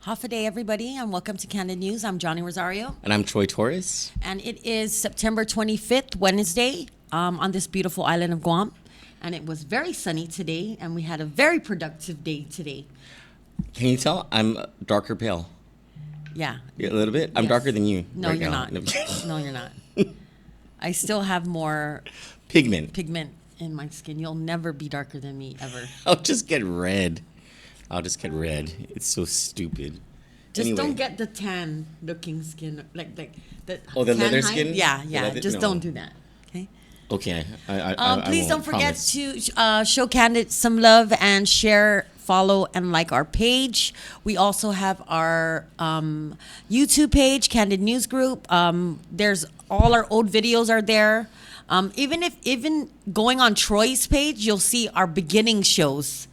Half a day, everybody, and welcome to Candid News. I'm Johnny Rosario. And I'm Troy Torres. And it is September 25th, Wednesday, on this beautiful island of Guam. And it was very sunny today, and we had a very productive day today. Can you tell I'm darker pale? Yeah. A little bit? I'm darker than you. No, right you're now. not. No, you're not. I still have more Pigment. in my skin. You'll never be darker than me, ever. I'll just get red. It's so stupid. Just Anyway. don't get the tan looking skin, like the the tan leather hide. skin? Yeah. No. Don't do that. Okay. Okay. I Please don't won't, forget promise. to show Kandit some love and share, follow, and like our page. We also have our YouTube page, Candid News Group. There's all our old videos are there. Even going on Troy's page, you'll see our beginning shows.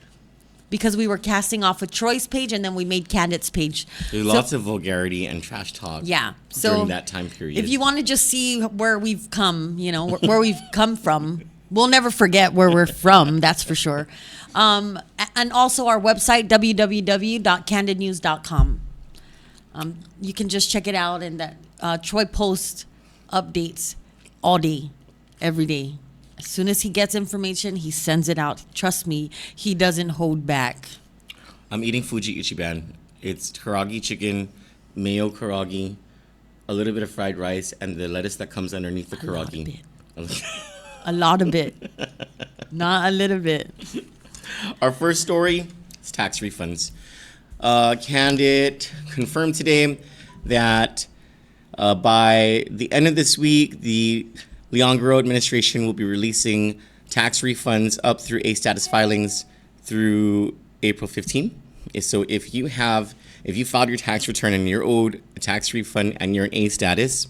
Because we were casting off of Troy's page and then we made Kandit's page. There's lots of vulgarity and trash talk. Yeah. So during that time period. If you want to just see where we've come, where we've come from, we'll never forget where we're from. That's for sure. And also our website, www.candidnews.com. You can just check it out, and that Troy posts updates all day, every day. As soon as he gets information, he sends it out. Trust me, he doesn't hold back. I'm eating Fuji Ichiban. It's karaage chicken, mayo karaage, a little bit of fried rice, and the lettuce that comes underneath the karaage. A lot of it. Not a little bit. Our first story is tax refunds. Kandit confirmed today that by the end of this week, the Leon Guerrero administration will be releasing tax refunds up through A status filings through April 15. So if you filed your tax return and you're owed a tax refund and you're in A status,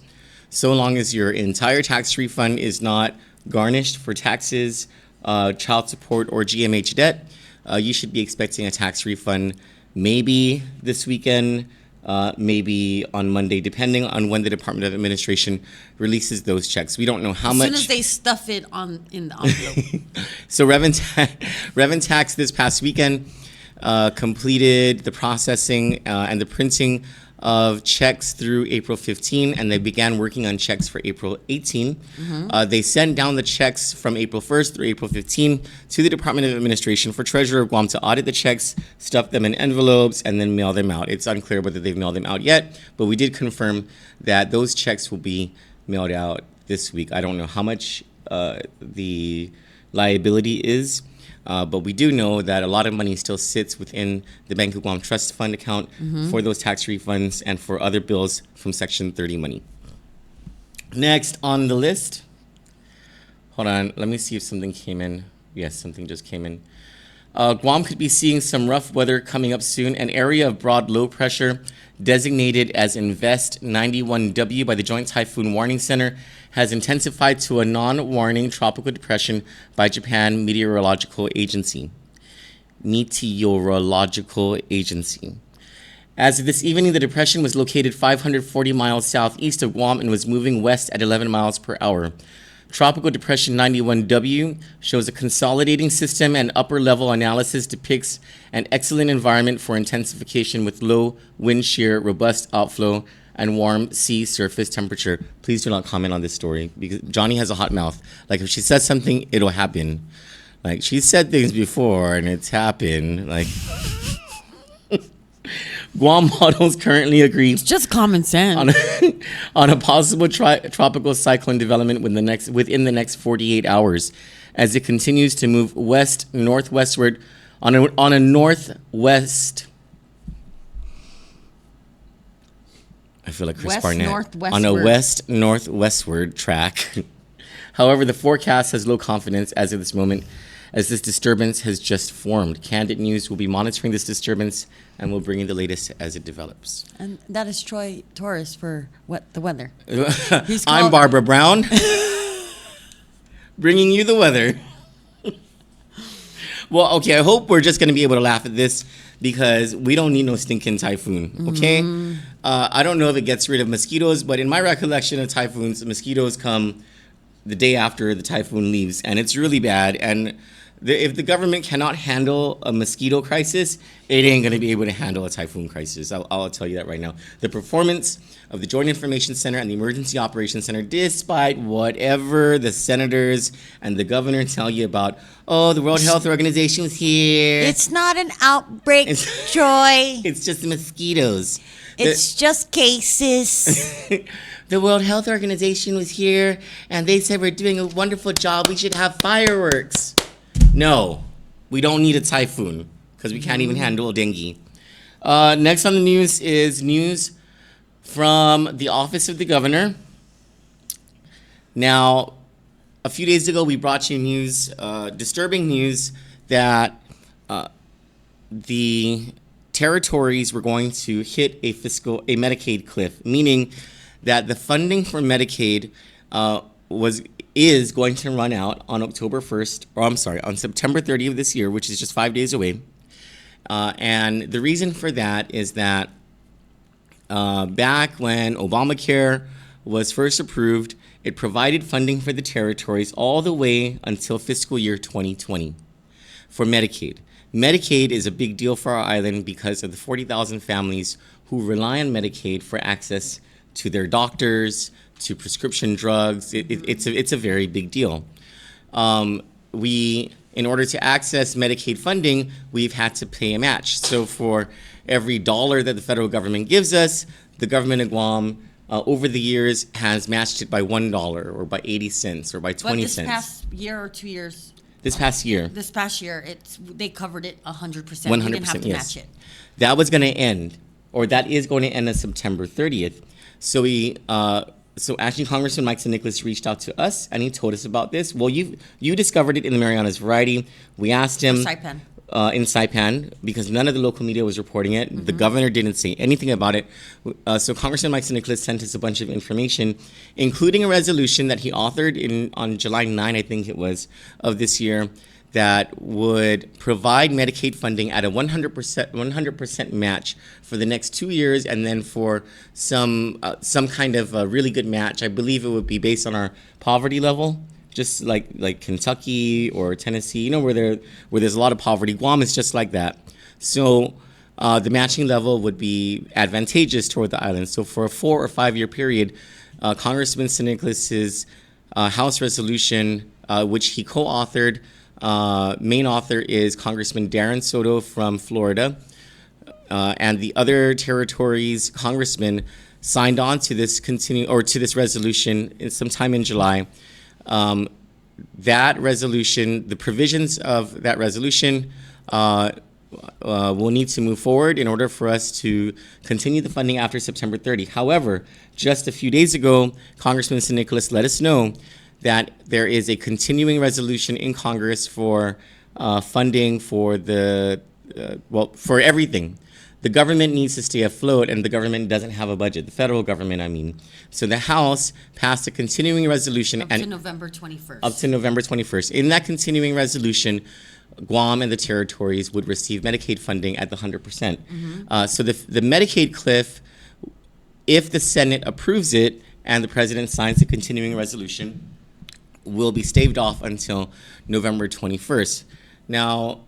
so long as your entire tax refund is not garnished for taxes, child support, or GMH debt, you should be expecting a tax refund maybe this weekend, maybe on Monday, depending on when the Department of Administration releases those checks. We don't know how much. As soon as they stuff it in the envelope. So Revan Tax this past weekend completed the processing and the printing of checks through April 15, and they began working on checks for April 18. Mm-hmm. They sent down the checks from April 1st through April 15 to the Department of Administration for Treasurer of Guam to audit the checks, stuff them in envelopes, and then mail them out. It's unclear whether they've mailed them out yet, but we did confirm that those checks will be mailed out this week. I don't know how much the liability is, but we do know that a lot of money still sits within the Bank of Guam Trust Fund account for those tax refunds and for other bills from Section 30 money. Next on the list, hold on, let me see if something came in. Yes, something just came in. Guam could be seeing some rough weather coming up soon. An area of broad low pressure designated as Invest 91W by the Joint Typhoon Warning Center has intensified to a non-warning tropical depression by Japan Meteorological Agency. As of this evening, the depression was located 540 miles southeast of Guam and was moving west at 11 miles per hour. Tropical Depression 91W shows a consolidating system, and upper-level analysis depicts an excellent environment for intensification with low wind shear, robust outflow, and warm sea surface temperature. Please do not comment on this story because Johnny has a hot mouth. Like, if she says something, it'll happen. Like, she said things before and it's happened. Like, Guam models currently agree It's just common sense. on a possible tropical cyclone development within the next 48 hours as it continues to move west-northwestward on a northwest. I feel like Chris Barnett. On a west-northwestward track. However, the forecast has low confidence as of this moment, as this disturbance has just formed. Candid News will be monitoring this disturbance and will bring you the latest as it develops. And that is Troy Torres for the weather. I'm Barbara Brown, bringing you the weather. Well, okay, I hope we're just going to be able to laugh at this because we don't need no stinking typhoon, okay? Mm-hmm. I don't know if it gets rid of mosquitoes, but in my recollection of typhoons, the mosquitoes come the day after the typhoon leaves, and it's really bad. And If the government cannot handle a mosquito crisis, it ain't going to be able to handle a typhoon crisis. I'll tell you that right now. The performance of the Joint Information Center and the Emergency Operations Center, despite whatever the senators and the governor tell you about, oh, the World Health Organization was here. It's not an outbreak, Joy. It's just mosquitoes. It's just cases. The World Health Organization was here, and they said we're doing a wonderful job. We should have fireworks. No, we don't need a typhoon because we can't even handle dengue. Next on the news is news from the Office of the Governor. Now, a few days ago, we brought you news, disturbing news that the territories were going to hit a Medicaid cliff, meaning that the funding for Medicaid is going to run out on October 1st, or I'm sorry, on September 30th of this year, which is just 5 days away. And the reason for that is that back when Obamacare was first approved, it provided funding for the territories all the way until fiscal year 2020 for Medicaid. Medicaid is a big deal for our island because of the 40,000 families who rely on Medicaid for access to their doctors, to prescription drugs. It's a very big deal. In order to access Medicaid funding, we've had to pay a match. So for every dollar that the federal government gives us, the government of Guam over the years has matched it by $1 or by 80 cents or by 20 cents. But this past year or 2 years? This past year. This past year, they covered it 100%. 100%, we didn't have to yes. match it. That was going to end, or that is going to end on September 30th. So actually, Congressman Mike Nicholas reached out to us, and he told us about this. Well, you discovered it in the Marianas Variety. We asked him in Saipan because none of the local media was reporting it. Mm-hmm. The governor didn't say anything about it. So Congressman Mike Nicholas sent us a bunch of information, including a resolution that he authored on July 9, I think it was, of this year, that would provide Medicaid funding at a 100% match for the next 2 years, and then for some kind of a really good match. I believe it would be based on our poverty level, just like Kentucky or Tennessee, where there's a lot of poverty. Guam is just like that. So the matching level would be advantageous toward the island. So for a 4 or 5 year period, Congressman Nicholas's House resolution, which he co-authored. Main author is Congressman Darren Soto from Florida, and the other territories' congressmen signed on to this resolution sometime in July. That resolution, the provisions of that resolution, will need to move forward in order for us to continue the funding after September 30. However, just a few days ago, Congressman Nicholas let us know that there is a continuing resolution in Congress for funding for for everything. The government needs to stay afloat, and the government doesn't have a budget. The federal government, I mean. So the House passed a continuing resolution. Up to November 21st. Up to November 21st. In that continuing resolution, Guam and the territories would receive Medicaid funding at the 100%. Mm-hmm. So the Medicaid cliff, if the Senate approves it and the president signs the continuing resolution, will be staved off until November 21st. Now,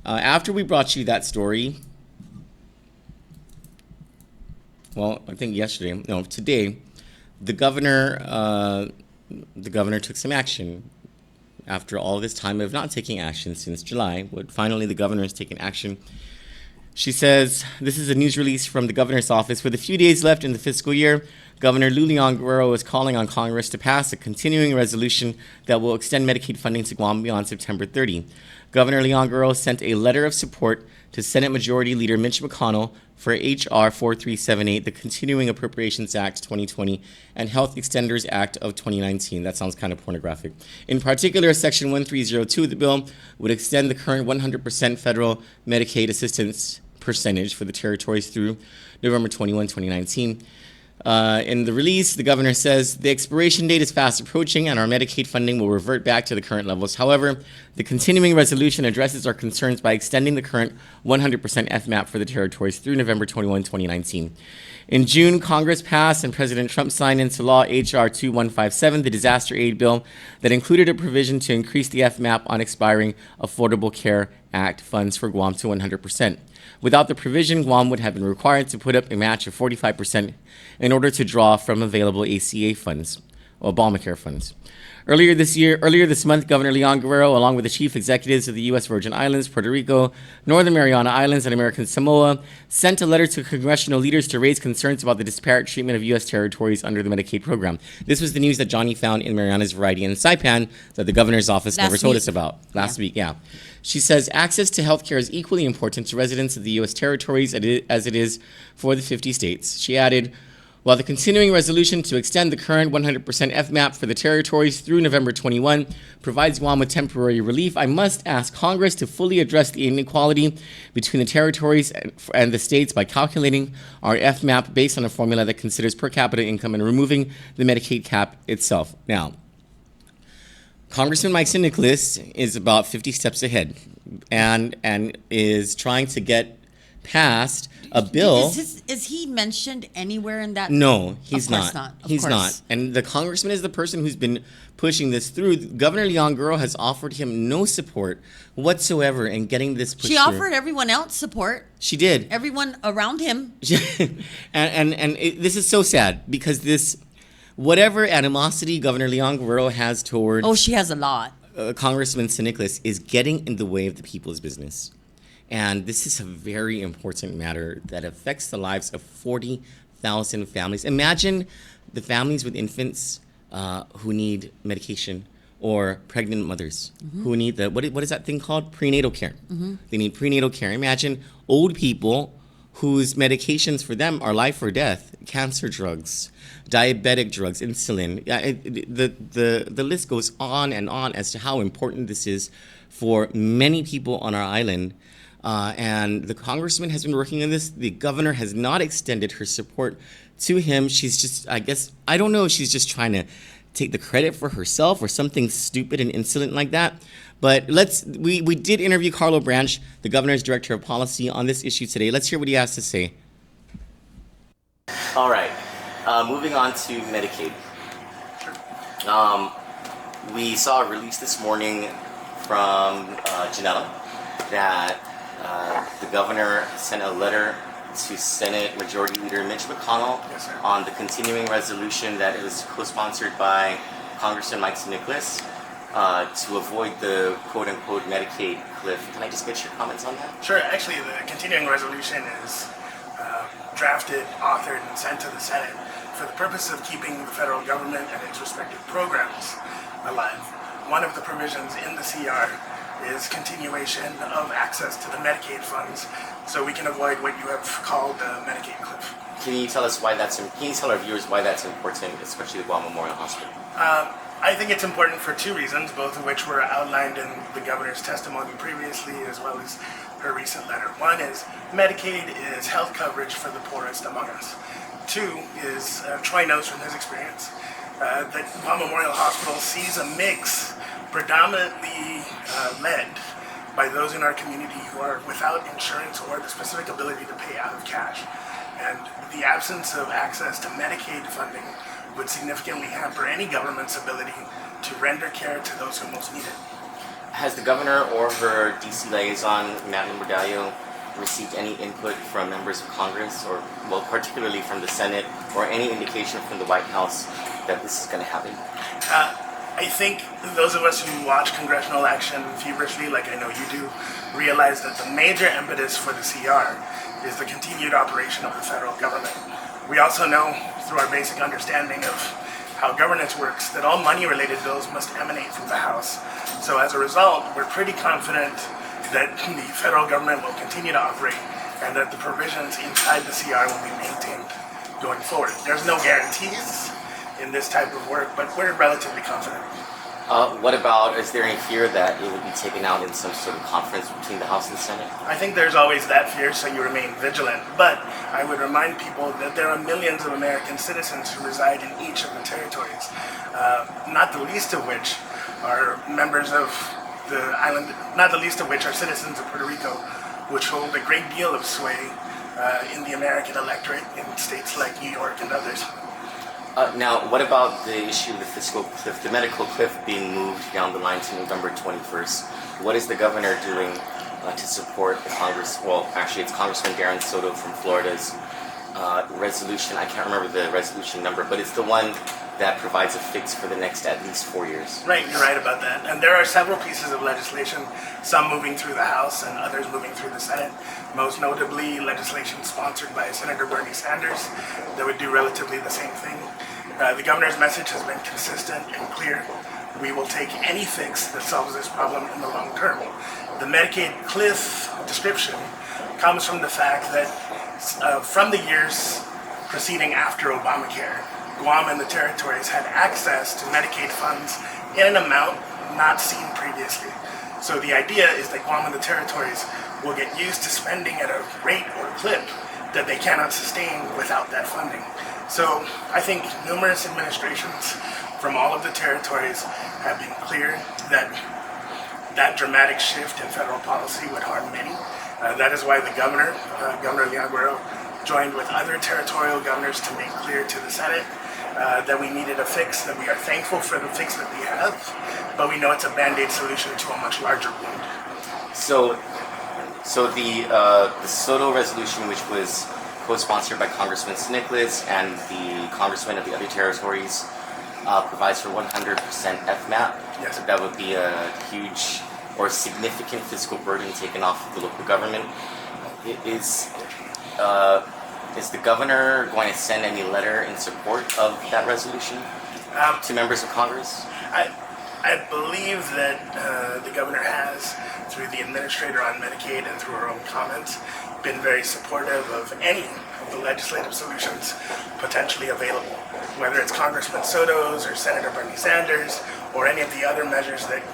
after we brought you that story, well, I think today, the governor took some action. After all this time of not taking action since July, but finally the governor has taken action. She says, this is a news release from the governor's office. With a few days left in the fiscal year, Governor Lou Leon Guerrero is calling on Congress to pass a continuing resolution that will extend Medicaid funding to Guam beyond September 30. Governor Leon Guerrero sent a letter of support to Senate Majority Leader Mitch McConnell for H.R. 4378, the Continuing Appropriations Act 2020 and Health Extenders Act of 2019. That sounds kind of pornographic. In particular, Section 1302 of the bill would extend the current 100% federal Medicaid assistance percentage for the territories through November 21, 2019. In the release, the governor says the expiration date is fast approaching and our Medicaid funding will revert back to the current levels. However, the continuing resolution addresses our concerns by extending the current 100% FMAP for the territories through November 21, 2019. In June, Congress passed and President Trump signed into law H.R. 2157, the disaster aid bill that included a provision to increase the FMAP on expiring Affordable Care Act funds for Guam to 100%. Without the provision, Guam would have been required to put up a match of 45% in order to draw from available ACA funds, or Obamacare funds. Earlier this month, Governor Leon Guerrero, along with the chief executives of the U.S. Virgin Islands, Puerto Rico, Northern Mariana Islands, and American Samoa, sent a letter to congressional leaders to raise concerns about the disparate treatment of U.S. territories under the Medicaid program. This was the news that Johnny found in Mariana's Variety and Saipan that the governor's office never told us about last week. Yeah. She says access to health care is equally important to residents of the U.S. territories as it is for the 50 states. She added, while the continuing resolution to extend the current 100% FMAP for the territories through November 21 provides Guam with temporary relief, I must ask Congress to fully address the inequality between the territories and the states by calculating our FMAP based on a formula that considers per capita income and removing the Medicaid cap itself. Now, Congressman Mike Nicholas is about 50 steps ahead and is trying to get passed a bill. Is he mentioned anywhere in that? No, he's not. He's not. And the congressman is the person who's been pushing this through. Governor Leon Guerrero has offered him no support whatsoever in getting this pushed She offered everyone else support. She did. Everyone around him. This is so sad because this, whatever animosity Governor Leon Guerrero has toward she has a lot. Congressman San Nicolas is getting in the way of the people's business. And this is a very important matter that affects the lives of 40,000 families. Imagine the families with infants who need medication, or pregnant mothers who need what is that thing called? Prenatal care. They need prenatal care. Imagine old people whose medications for them are life or death, cancer drugs, diabetic drugs, insulin. The list goes on and on as to how important this is for many people on our island. And the congressman has been working on this. The governor has not extended her support to him. She's just, I don't know if she's just trying to take the credit for herself or something stupid and insolent like that. But we did interview Carlo Branch, the governor's director of policy, on this issue today. Let's hear what he has to say. All right, moving on to Medicaid. We saw a release this morning from Janela that the governor sent a letter to Senate Majority Leader Mitch McConnell on the continuing resolution that is co-sponsored by Congressman Mike Nicholas to avoid the quote-unquote Medicaid cliff. Can I just get your comments on that? Sure. Actually, the continuing resolution is drafted, authored, and sent to the Senate for the purpose of keeping the federal government and its respective programs alive. One of the provisions in the CR is continuation of access to the Medicaid funds, so we can avoid what you have called the Medicaid cliff. Can you tell us why can you tell our viewers why that's important, especially the Guam Memorial Hospital? I think it's important for two reasons, both of which were outlined in the governor's testimony previously, as well as her recent letter. One is Medicaid is health coverage for the poorest among us. Two is, Troy knows from his experience, that Guam Memorial Hospital sees a mix predominantly led by those in our community who are without insurance or the specific ability to pay out of cash. And the absence of access to Medicaid funding would significantly hamper any government's ability to render care to those who most need it. Has the governor or her DC liaison, Matt Lombardo, received any input from members of Congress, or particularly from the Senate, or any indication from the White House that this is going to happen? I think those of us who watch congressional action feverishly, like I know you do, realize that the major impetus for the CR is the continued operation of the federal government. We also know, through our basic understanding of how governance works, that all money-related bills must emanate from the House. So as a result, we're pretty confident that the federal government will continue to operate and that the provisions inside the CR will be maintained going forward. There's no guarantees in this type of work, but we're relatively confident. What about, is there any fear that it would be taken out in some sort of conference between the House and the Senate? I think there's always that fear, so you remain vigilant. But I would remind people that there are millions of American citizens who reside in each of the territories, not the least of which are members of the island, not the least of which are citizens of Puerto Rico, which hold a great deal of sway in the American electorate in states like New York and others. Now, what about the issue of the fiscal cliff, the medical cliff being moved down the line to November 21st? What is the governor doing to support the Congress? Well, actually, it's Congressman Darren Soto from Florida's resolution. I can't remember the resolution number, but it's the one that provides a fix for the next at least 4 years. Right, you're right about that. And there are several pieces of legislation, some moving through the House and others moving through the Senate. Most notably, legislation sponsored by Senator Bernie Sanders that would do relatively the same thing. The governor's message has been consistent and clear. We will take any fix that solves this problem in the long term. The Medicaid cliff description comes from the fact that from the years preceding after Obamacare, Guam and the territories had access to Medicaid funds in an amount not seen previously. So the idea is that Guam and the territories will get used to spending at a rate or clip that they cannot sustain without that funding. So I think numerous administrations from all of the territories have been clear that that dramatic shift in federal policy would harm many. That is why the governor, Governor Leon Guerrero, joined with other territorial governors to make clear to the Senate that we needed a fix, that we are thankful for the fix that we have, but we know it's a Band-Aid solution to a much larger wound. So the Soto resolution, which was co-sponsored by Congressman Nicholas and the congressmen of the other territories, provides for 100% FMAP. Yes. So that would be a huge or significant fiscal burden taken off of the local government. Is the governor going to send any letter in support of that resolution to members of Congress? I believe that the governor has, through the administrator on Medicaid and through her own comments, been very supportive of any of the legislative solutions potentially available, whether it's Congressman Soto's or Senator Bernie Sanders or any of the other measures that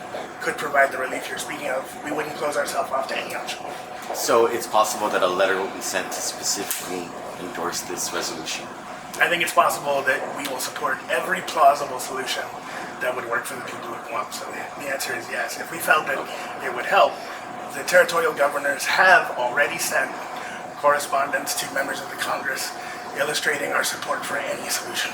could provide the relief you're speaking of. We wouldn't close ourselves off to any option. So it's possible that a letter will be sent to specifically endorse this resolution. I think it's possible that we will support every plausible solution that would work for the people of Guam. So the answer is yes. If we felt that it would help, the territorial governors have already sent correspondence to members of the Congress illustrating our support for any solution.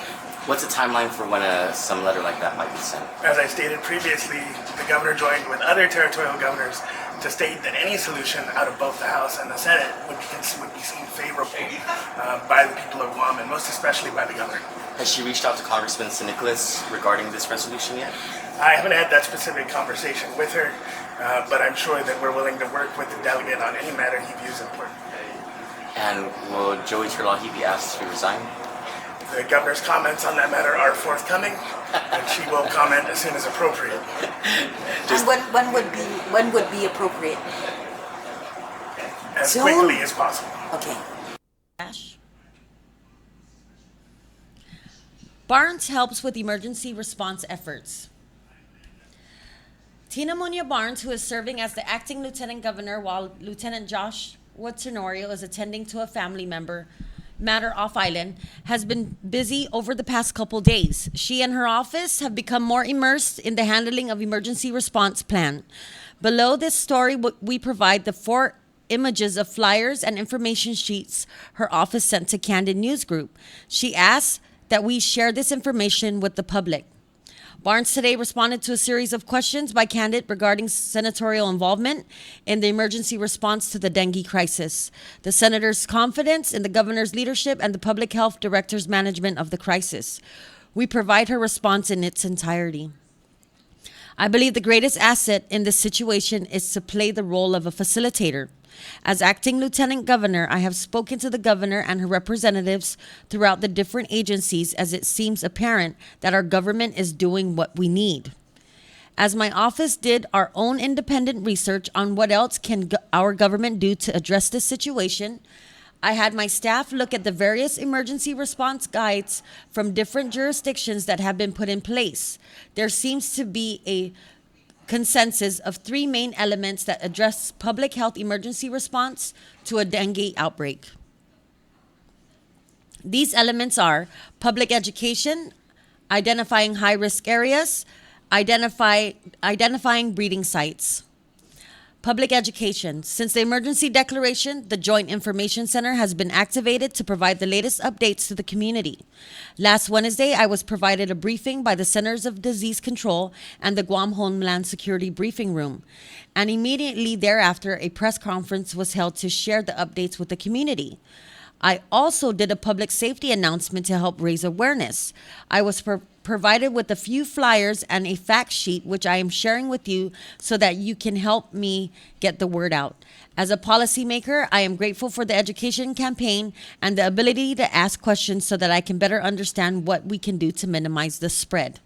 What's the timeline for when some letter like that might be sent? As I stated previously, the governor joined with other territorial governors to state that any solution out of both the House and the Senate would be seen favorably by the people of Guam, and most especially by the governor. Has she reached out to Congressman Nicholas regarding this resolution yet? I haven't had that specific conversation with her, but I'm sure that we're willing to work with the delegate on any matter he views important. And will Joey Terlahi be asked to resign? The governor's comments on that matter are forthcoming, and she will comment as soon as appropriate. And when would be appropriate? As Soon? quickly as possible. Okay. Ash. Barnes helps with emergency response efforts. Tina Munya Barnes, who is serving as the acting lieutenant governor while Lieutenant Joshua Tenorio is attending to a family matter off island, has been busy over the past couple days. She and her office have become more immersed in the handling of emergency response plan. Below this story, we provide the 4 images of flyers and information sheets her office sent to Kandit News Group. She asked that we share this information with the public. Barnes today responded to a series of questions by Kandit regarding senatorial involvement in the emergency response to the dengue crisis, the senator's confidence in the governor's leadership, and the public health director's management of the crisis. We provide her response in its entirety. I believe the greatest asset in this situation is to play the role of a facilitator. As acting lieutenant governor, I have spoken to the governor and her representatives throughout the different agencies as it seems apparent that our government is doing what we need. As my office did our own independent research on what else can our government do to address this situation, I had my staff look at the various emergency response guides from different jurisdictions that have been put in place. There seems to be a consensus of three main elements that address public health emergency response to a dengue outbreak. These elements are public education, identifying high-risk areas, identifying breeding sites. Public education. Since the emergency declaration, the Joint Information Center has been activated to provide the latest updates to the community. Last Wednesday, I was provided a briefing by the Centers of Disease Control and the Guam Homeland Security Briefing Room. And immediately thereafter, a press conference was held to share the updates with the community. I also did a public safety announcement to help raise awareness. I was provided with a few flyers and a fact sheet, which I am sharing with you so that you can help me get the word out. As a policymaker, I am grateful for the education campaign and the ability to ask questions so that I can better understand what we can do to minimize the spread.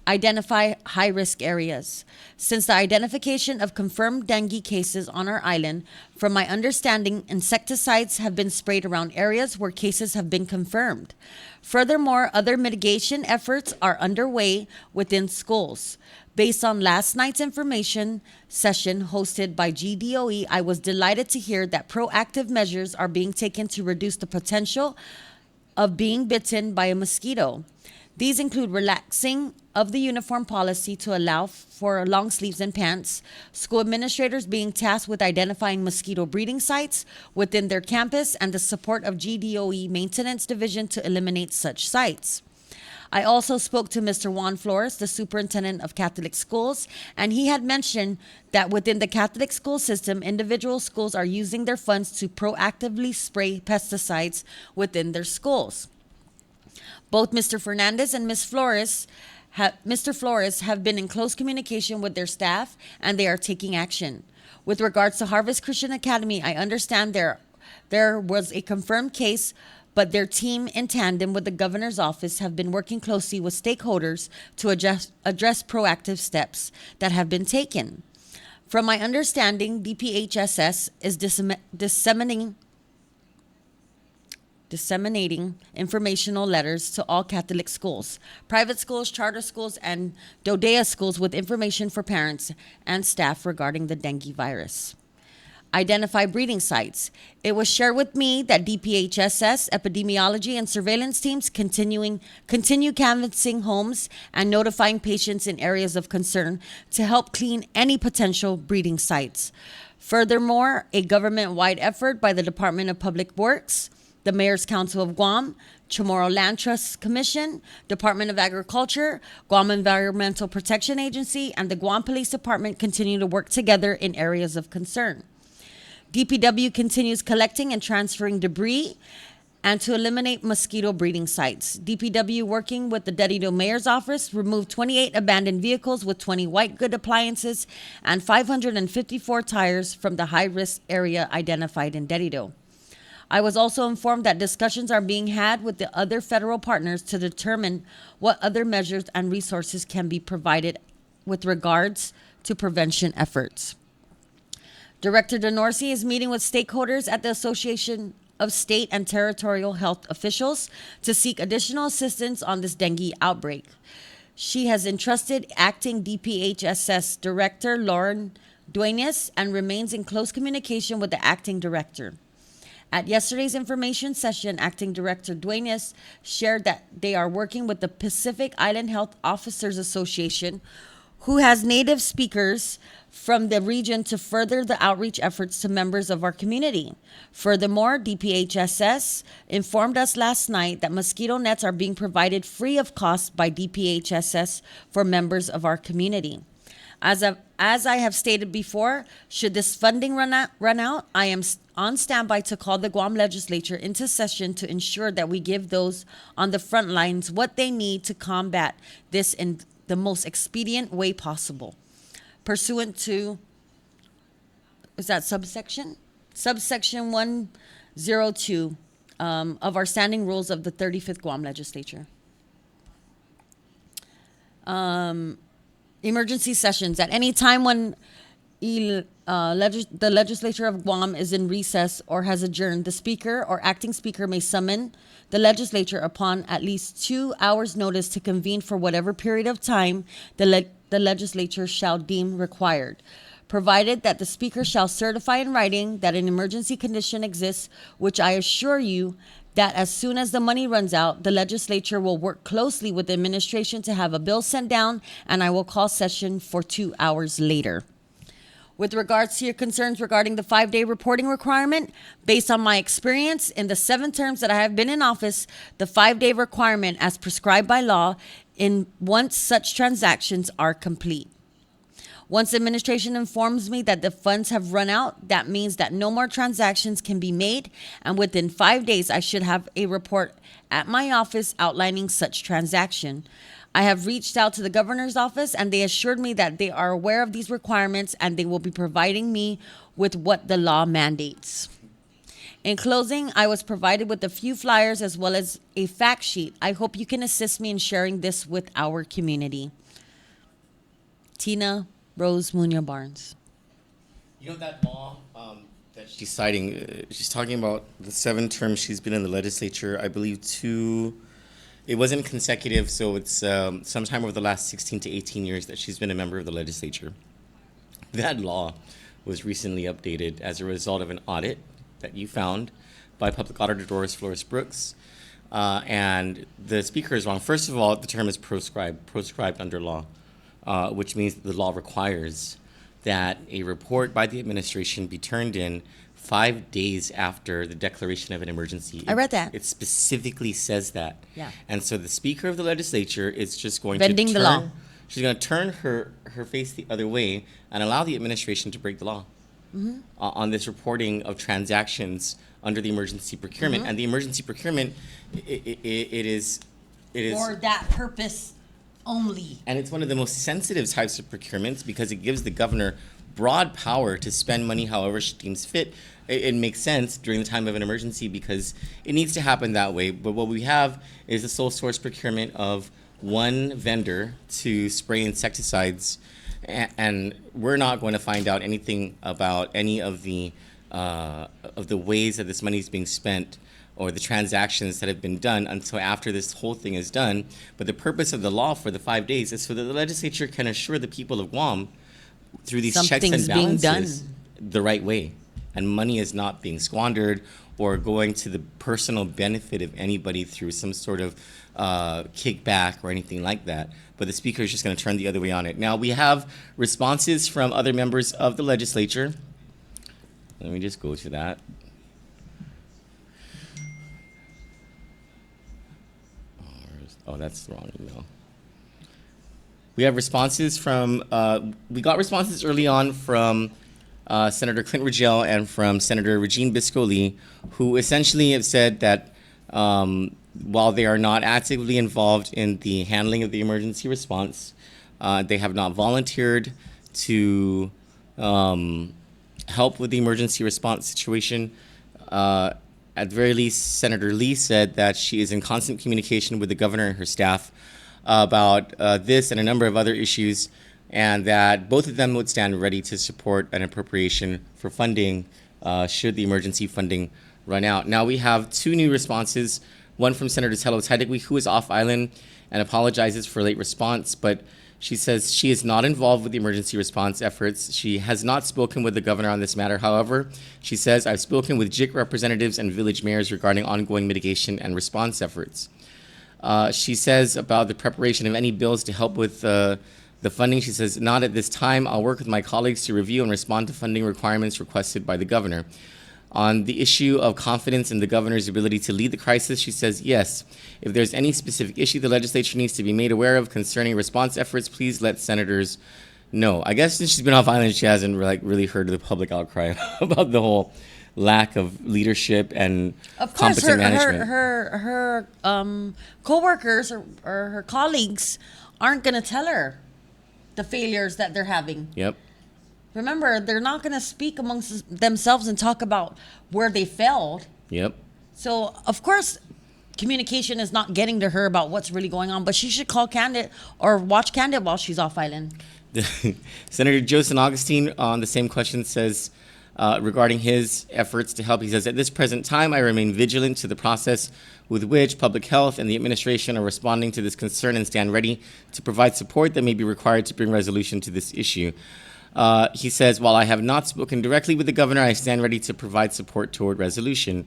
Identify high-risk areas. Since the identification of confirmed dengue cases on our island, from my understanding, insecticides have been sprayed around areas where cases have been confirmed. Furthermore, other mitigation efforts are underway within schools. Based on last night's information session hosted by GDOE, I was delighted to hear that proactive measures are being taken to reduce the potential of being bitten by a mosquito. These include relaxing of the uniform policy to allow for long sleeves and pants, school administrators being tasked with identifying mosquito breeding sites within their campus, and the support of GDOE Maintenance Division to eliminate such sites. I also spoke to Mr. Juan Flores, the superintendent of Catholic schools, and he had mentioned that within the Catholic school system, individual schools are using their funds to proactively spray pesticides within their schools. Both Mr. Fernandez and Mr. Flores have been in close communication with their staff, and they are taking action. With regards to Harvest Christian Academy, I understand there was a confirmed case, but their team, in tandem with the governor's office, have been working closely with stakeholders to address proactive steps that have been taken. From my understanding, DPHSS is disseminating informational letters to all Catholic schools, private schools, charter schools, and Dodea schools with information for parents and staff regarding the dengue virus. Identify breeding sites. It was shared with me that DPHSS, epidemiology, and surveillance teams continue canvassing homes and notifying patients in areas of concern to help clean any potential breeding sites. Furthermore, a government-wide effort by the Department of Public Works, the Mayor's Council of Guam, Chamorro Land Trust Commission, Department of Agriculture, Guam Environmental Protection Agency, and the Guam Police Department continue to work together in areas of concern. DPW continues collecting and transferring debris and to eliminate mosquito breeding sites. DPW, working with the Dedido Mayor's Office, removed 28 abandoned vehicles with 20 white good appliances and 554 tires from the high-risk area identified in Dedido. I was also informed that discussions are being had with the other federal partners to determine what other measures and resources can be provided with regards to prevention efforts. Director DeNorsi is meeting with stakeholders at the Association of State and Territorial Health Officials to seek additional assistance on this dengue outbreak. She has entrusted acting DPHSS Director Lauren Duenas and remains in close communication with the acting director. At yesterday's information session, Acting Director Duenas shared that they are working with the Pacific Island Health Officers Association, who has native speakers from the region to further the outreach efforts to members of our community. Furthermore, DPHSS informed us last night that mosquito nets are being provided free of cost by DPHSS for members of our community. As I have stated before, should this funding run out, I am on standby to call the Guam legislature into session to ensure that we give those on the front lines what they need to combat this in the most expedient way possible. Pursuant to, is that subsection? Subsection 102 of our standing rules of the 35th Guam legislature. Emergency sessions. At any time when the legislature of Guam is in recess or has adjourned, the speaker or acting speaker may summon the legislature upon at least 2 hours' notice to convene for whatever period of time the legislature shall deem required, provided that the speaker shall certify in writing that an emergency condition exists, which I assure you that as soon as the money runs out, the legislature will work closely with the administration to have a bill sent down, and I will call session for 2 hours later. With regards to your concerns regarding the 5-day reporting requirement, based on my experience in the 7 terms that I have been in office, the 5-day requirement as prescribed by law once such transactions are complete. Once the administration informs me that the funds have run out, that means that no more transactions can be made, and within 5 days I should have a report at my office outlining such transaction. I have reached out to the governor's office and they assured me that they are aware of these requirements and they will be providing me with what the law mandates. In closing, I was provided with a few flyers as well as a fact sheet. I hope you can assist me in sharing this with our community. Tina Rose Munoz Barnes. You know that law that she's citing, she's talking about the 7 terms she's been in the legislature, I believe 2, it wasn't consecutive, so it's sometime over the last 16 to 18 years that she's been a member of the legislature. That law was recently updated as a result of an audit that you found by Public Auditor Doris Flores Brooks. And the speaker is wrong. First of all, the term is proscribed under law, which means the law requires that a report by the administration be turned in 5 days after the declaration of an emergency. I read that. It specifically says that. Yeah. And so the Speaker of the Legislature is just going Bending to the turn, law. She's going to turn her face the other way and allow the administration to break the law on this reporting of transactions under the emergency procurement. And the emergency procurement, it is For that purpose only. and it's one of the most sensitive types of procurements because it gives the governor broad power to spend money however she deems fit. It makes sense during the time of an emergency because it needs to happen that way. But what we have is a sole source procurement of one vendor to spray insecticides, and we're not going to find out anything about any of the ways that this money is being spent or the transactions that have been done until after this whole thing is done. But the purpose of the law for the 5 days is so that the legislature can assure the people of Guam through these checks and Something's being balances done. the right way. And money is not being squandered or going to the personal benefit of anybody through some sort of kickback or anything like that. But the speaker is just going to turn the other way on it. Now, we have responses from other members of the legislature. Let me just go to that. Oh, that's the wrong email. We have responses from, we got responses early on from Senator Clint Rigel and from Senator Regine Biscoli, who essentially have said that while they are not actively involved in the handling of the emergency response, they have not volunteered to help with the emergency response situation. At the very least, Senator Lee said that she is in constant communication with the governor and her staff about this and a number of other issues, and that both of them would stand ready to support an appropriation for funding should the emergency funding run out. Now we have 2 new responses, one from Senator Telo Taidigui, who is off island and apologizes for late response, but she says she is not involved with the emergency response efforts. She has not spoken with the governor on this matter. However, she says, I've spoken with JIC representatives and village mayors regarding ongoing mitigation and response efforts. She says about the preparation of any bills to help with the funding, she says, not at this time. I'll work with my colleagues to review and respond to funding requirements requested by the governor. On the issue of confidence in the governor's ability to lead the crisis, she says, yes, if there's any specific issue the legislature needs to be made aware of concerning response efforts, please let senators know. I guess since she's been off island, she hasn't really heard the public outcry about the whole lack of leadership and Of course, competent management. her co-workers or her colleagues aren't going to tell her the failures that they're having. Yep. Remember, they're not going to speak amongst themselves and talk about where they failed. Yep. So, of course, communication is not getting to her about what's really going on. But she should call Kandit or watch Kandit while she's off island. Senator Joseph Augustine on the same question says, regarding his efforts to help, he says, at this present time, I remain vigilant to the process with which public health and the administration are responding to this concern and stand ready to provide support that may be required to bring resolution to this issue. He says, while I have not spoken directly with the governor, I stand ready to provide support toward resolution.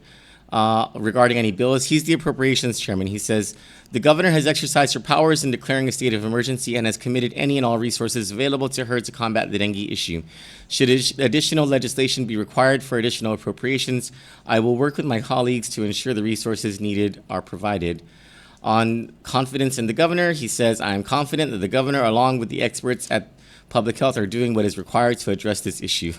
Regarding any bills, he's the appropriations chairman. He says, the governor has exercised her powers in declaring a state of emergency and has committed any and all resources available to her to combat the dengue issue. Should additional legislation be required for additional appropriations, I will work with my colleagues to ensure the resources needed are provided. On confidence in the governor, he says, I am confident that the governor, along with the experts at public health, are doing what is required to address this issue.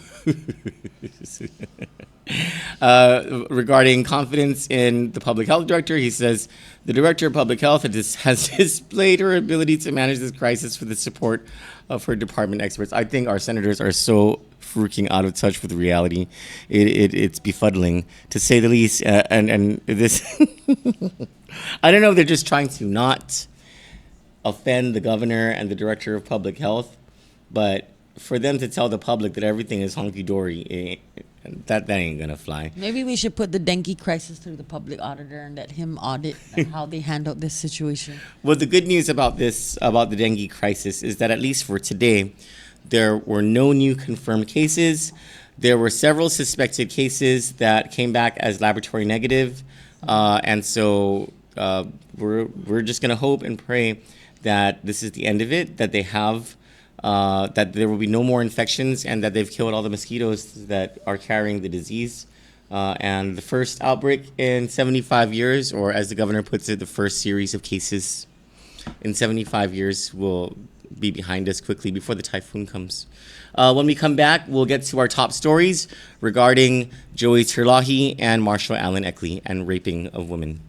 Regarding confidence in the public health director, he says, the director of public health has displayed her ability to manage this crisis with the support of her department experts. I think our senators are so freaking out of touch with reality. It's befuddling, to say the least. And this, I don't know if they're just trying to not offend the governor and the director of public health, but for them to tell the public that everything is hunky-dory, that ain't gonna fly. Maybe we should put the dengue crisis through the public auditor and let him audit how they handled this situation. Well, the good news about the dengue crisis, is that at least for today, there were no new confirmed cases. There were several suspected cases that came back as laboratory negative, and so we're just gonna hope and pray that this is the end of it, that they have. That there will be no more infections and that they've killed all the mosquitoes that are carrying the disease. And the first outbreak in 75 years, or as the governor puts it, the first series of cases in 75 years will be behind us quickly before the typhoon comes. When we come back, we'll get to our top stories regarding Joey Terlahi and Marshall Allen Eckley and raping of women.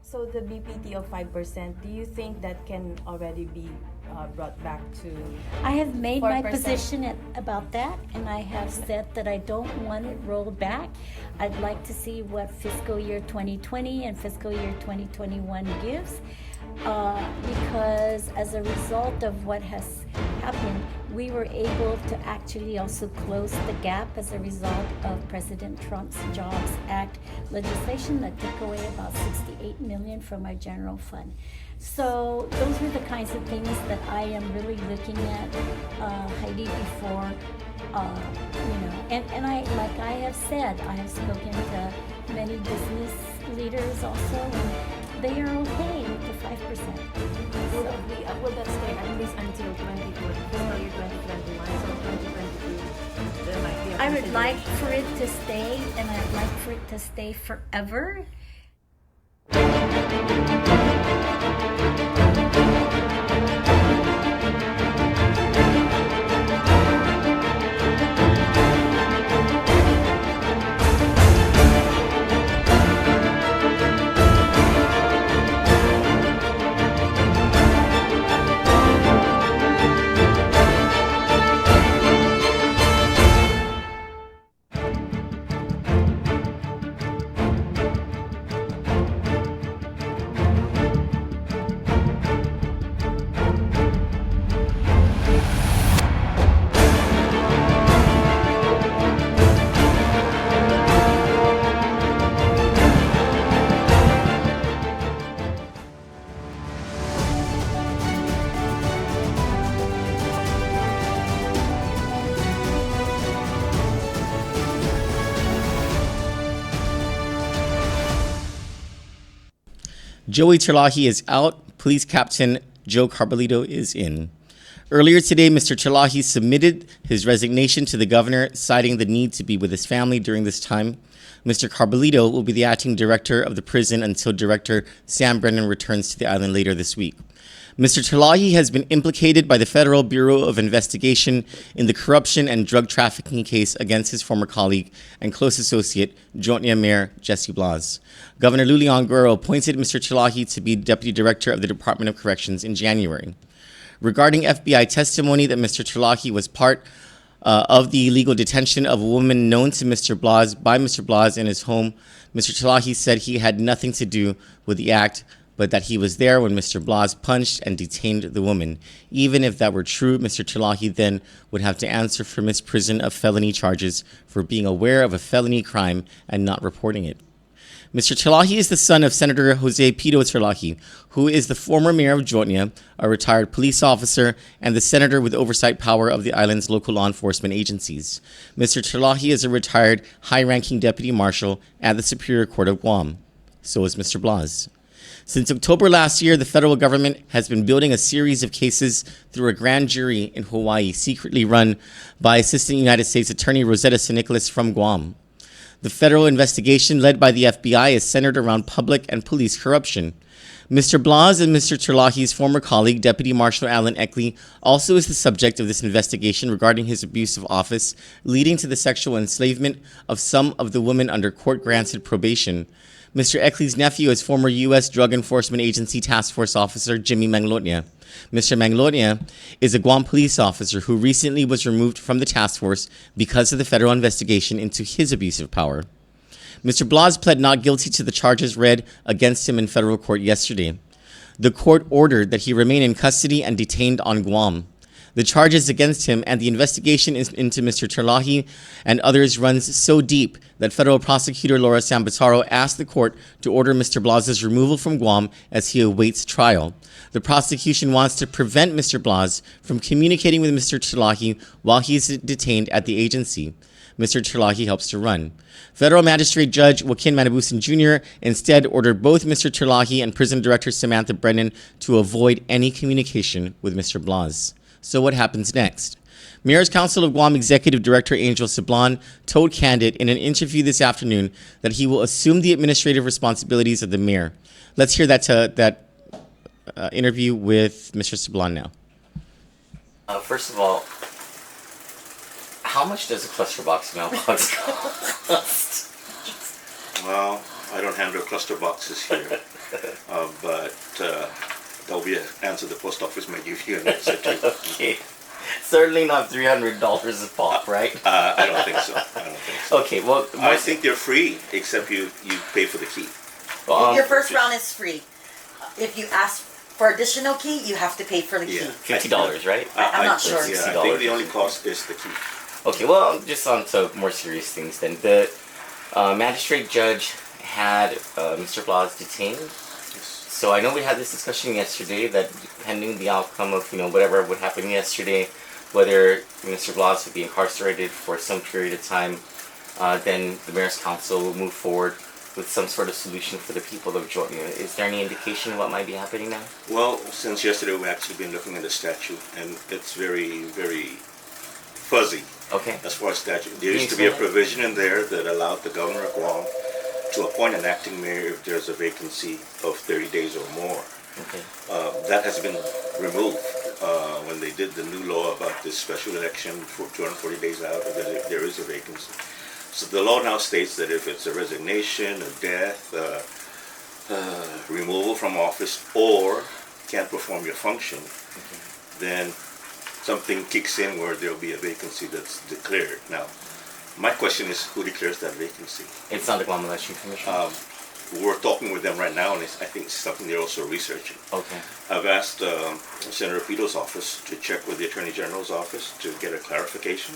So the BPT of 5%, do you think that can already be brought back to? I have made my 4%? position about that, and I have said that I don't want it rolled back. I'd like to see what fiscal year 2020 and fiscal year 2021 gives, because as a result of what has happened, we were able to actually also close the gap as a result of President Trump's Jobs Act legislation that took away about $68 million from our general fund. So those are the kinds of things that I am really looking at, Heidi, before, and like I have said, I have spoken to many business leaders also, and they are okay with the 5%. Will that stay at least until 2020, fiscal year 2021, so 2022, there might be a I would like consideration. for it to stay, and I'd like for it to stay forever. Joey Terlahi is out. Police Captain Joe Carbolito is in. Earlier today, Mr. Terlahi submitted his resignation to the governor, citing the need to be with his family during this time. Mr. Carbolito will be the acting director of the prison until Director Sam Brennan returns to the island later this week. Mr. Terlahi has been implicated by the Federal Bureau of Investigation in the corruption and drug trafficking case against his former colleague and close associate, Jointnia Mayor Jesse Blas. Governor Lulian Guerrero appointed Mr. Terlahi to be Deputy Director of the Department of Corrections in January. Regarding FBI testimony that Mr. Terlahi was part of the illegal detention of a woman known to Mr. Blas by Mr. Blas in his home, Mr. Terlahi said he had nothing to do with the act, but that he was there when Mr. Blas punched and detained the woman. Even if that were true, Mr. Terlahi then would have to answer for misprision of felony charges for being aware of a felony crime and not reporting it. Mr. Terlahi is the son of Senator Jose Pito Terlahi, who is the former mayor of Jointnia, a retired police officer, and the senator with oversight power of the island's local law enforcement agencies. Mr. Terlahi is a retired high-ranking deputy marshal at the Superior Court of Guam. So is Mr. Blas. Since October last year, the federal government has been building a series of cases through a grand jury in Hawaii, secretly run by Assistant United States Attorney Rosetta San Nicolas from Guam. The federal investigation led by the FBI is centered around public and police corruption. Mr. Blas and Mr. Terlahi's former colleague, Deputy Marshal Alan Eckley, also is the subject of this investigation regarding his abuse of office, leading to the sexual enslavement of some of the women under court-granted probation. Mr. Eckley's nephew is former U.S. Drug Enforcement Agency Task Force Officer Jimmy Manglotnia. Mr. Manglotnia is a Guam police officer who recently was removed from the task force because of the federal investigation into his abuse of power. Mr. Blas pled not guilty to the charges read against him in federal court yesterday. The court ordered that he remain in custody and detained on Guam. The charges against him and the investigation into Mr. Terlahi and others runs so deep that federal prosecutor Laura Sambataro asked the court to order Mr. Blas's removal from Guam as he awaits trial. The prosecution wants to prevent Mr. Blas from communicating with Mr. Terlahi while he is detained at the agency. Mr. Terlahi helps to run. Federal Magistrate Judge Joaquin Manabusan Jr. instead ordered both Mr. Terlahi and Prison Director Samantha Brennan to avoid any communication with Mr. Blas. So what happens next? Mayor's Council of Guam Executive Director Angel Sablan told Kandit in an interview this afternoon that he will assume the administrative responsibilities of the mayor. Let's hear that interview with Mr. Sablan now. First of all, how much does a cluster box mailbox cost? Well, I don't handle cluster boxes here. But that will be an answer the post office may give you an answer to. Okay. Certainly not $300 a pop, right? I don't think so. I don't think so. Okay, well, I think they're free, except you pay for the key. Your first round is free. If you ask for additional key, you have to pay for the key. Yeah. $50, right? I'm not sure. Yeah, I think the only cost is the key. Okay, well, just on to more serious things then. The magistrate judge had Mr. Blas detained. So I know we had this discussion yesterday that pending the outcome of, whatever would happen yesterday, whether Mr. Blas would be incarcerated for some period of time, then the Mayor's Council will move forward with some sort of solution for the people of Georgia. Is there any indication of what might be happening now? Well, since yesterday we've actually been looking at the statute, and it's very, very fuzzy Okay. as far as statute. There used to be a provision in there that allowed the governor of Guam to appoint an acting mayor if there's a vacancy of 30 days or more. Okay. That has been removed when they did the new law about this special election for 240 days out, that there is a vacancy. So the law now states that if it's a resignation, a death, removal from office, or can't perform your function, then something kicks in where there'll be a vacancy that's declared. Now, my question is, who declares that vacancy? It's not the Guam Election Commission? We're talking with them right now, and I think it's something they're also researching. Okay. I've asked Senator Pito's office to check with the Attorney General's office to get a clarification.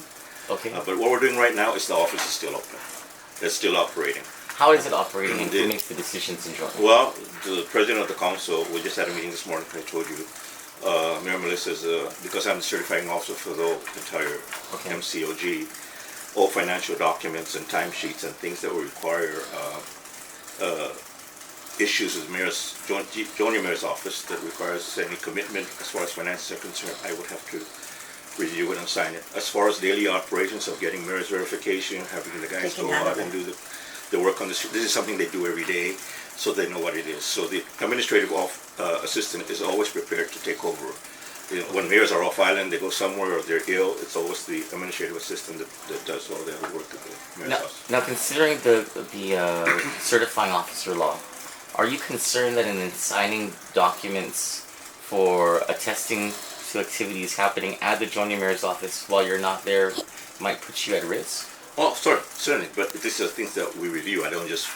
Okay. But what we're doing right now is the office is still open. It's still operating. How is it operating and who makes the decisions in Georgia? Well, the president of the council, we just had a meeting this morning, I told you. Mayor Melissa is, because I'm the certifying officer for the entire MCOG, all financial documents and timesheets and things that will require issues with Junior Mayor's office that requires any commitment as far as finances are concerned, I would have to review it and sign it. As far as daily operations of getting mayor's verification, having the guys go out and do the work on the street, this is something they do every day, so they know what it is. So the administrative assistant is always prepared to take over. When mayors are off island, they go somewhere or they're ill, it's always the administrative assistant that does all the work at the mayor's office. Now, considering the certifying officer law, are you concerned that in signing documents for attesting to activities happening at the Junior Mayor's office while you're not there might put you at risk? Oh, certainly, but these are things that we review. I don't just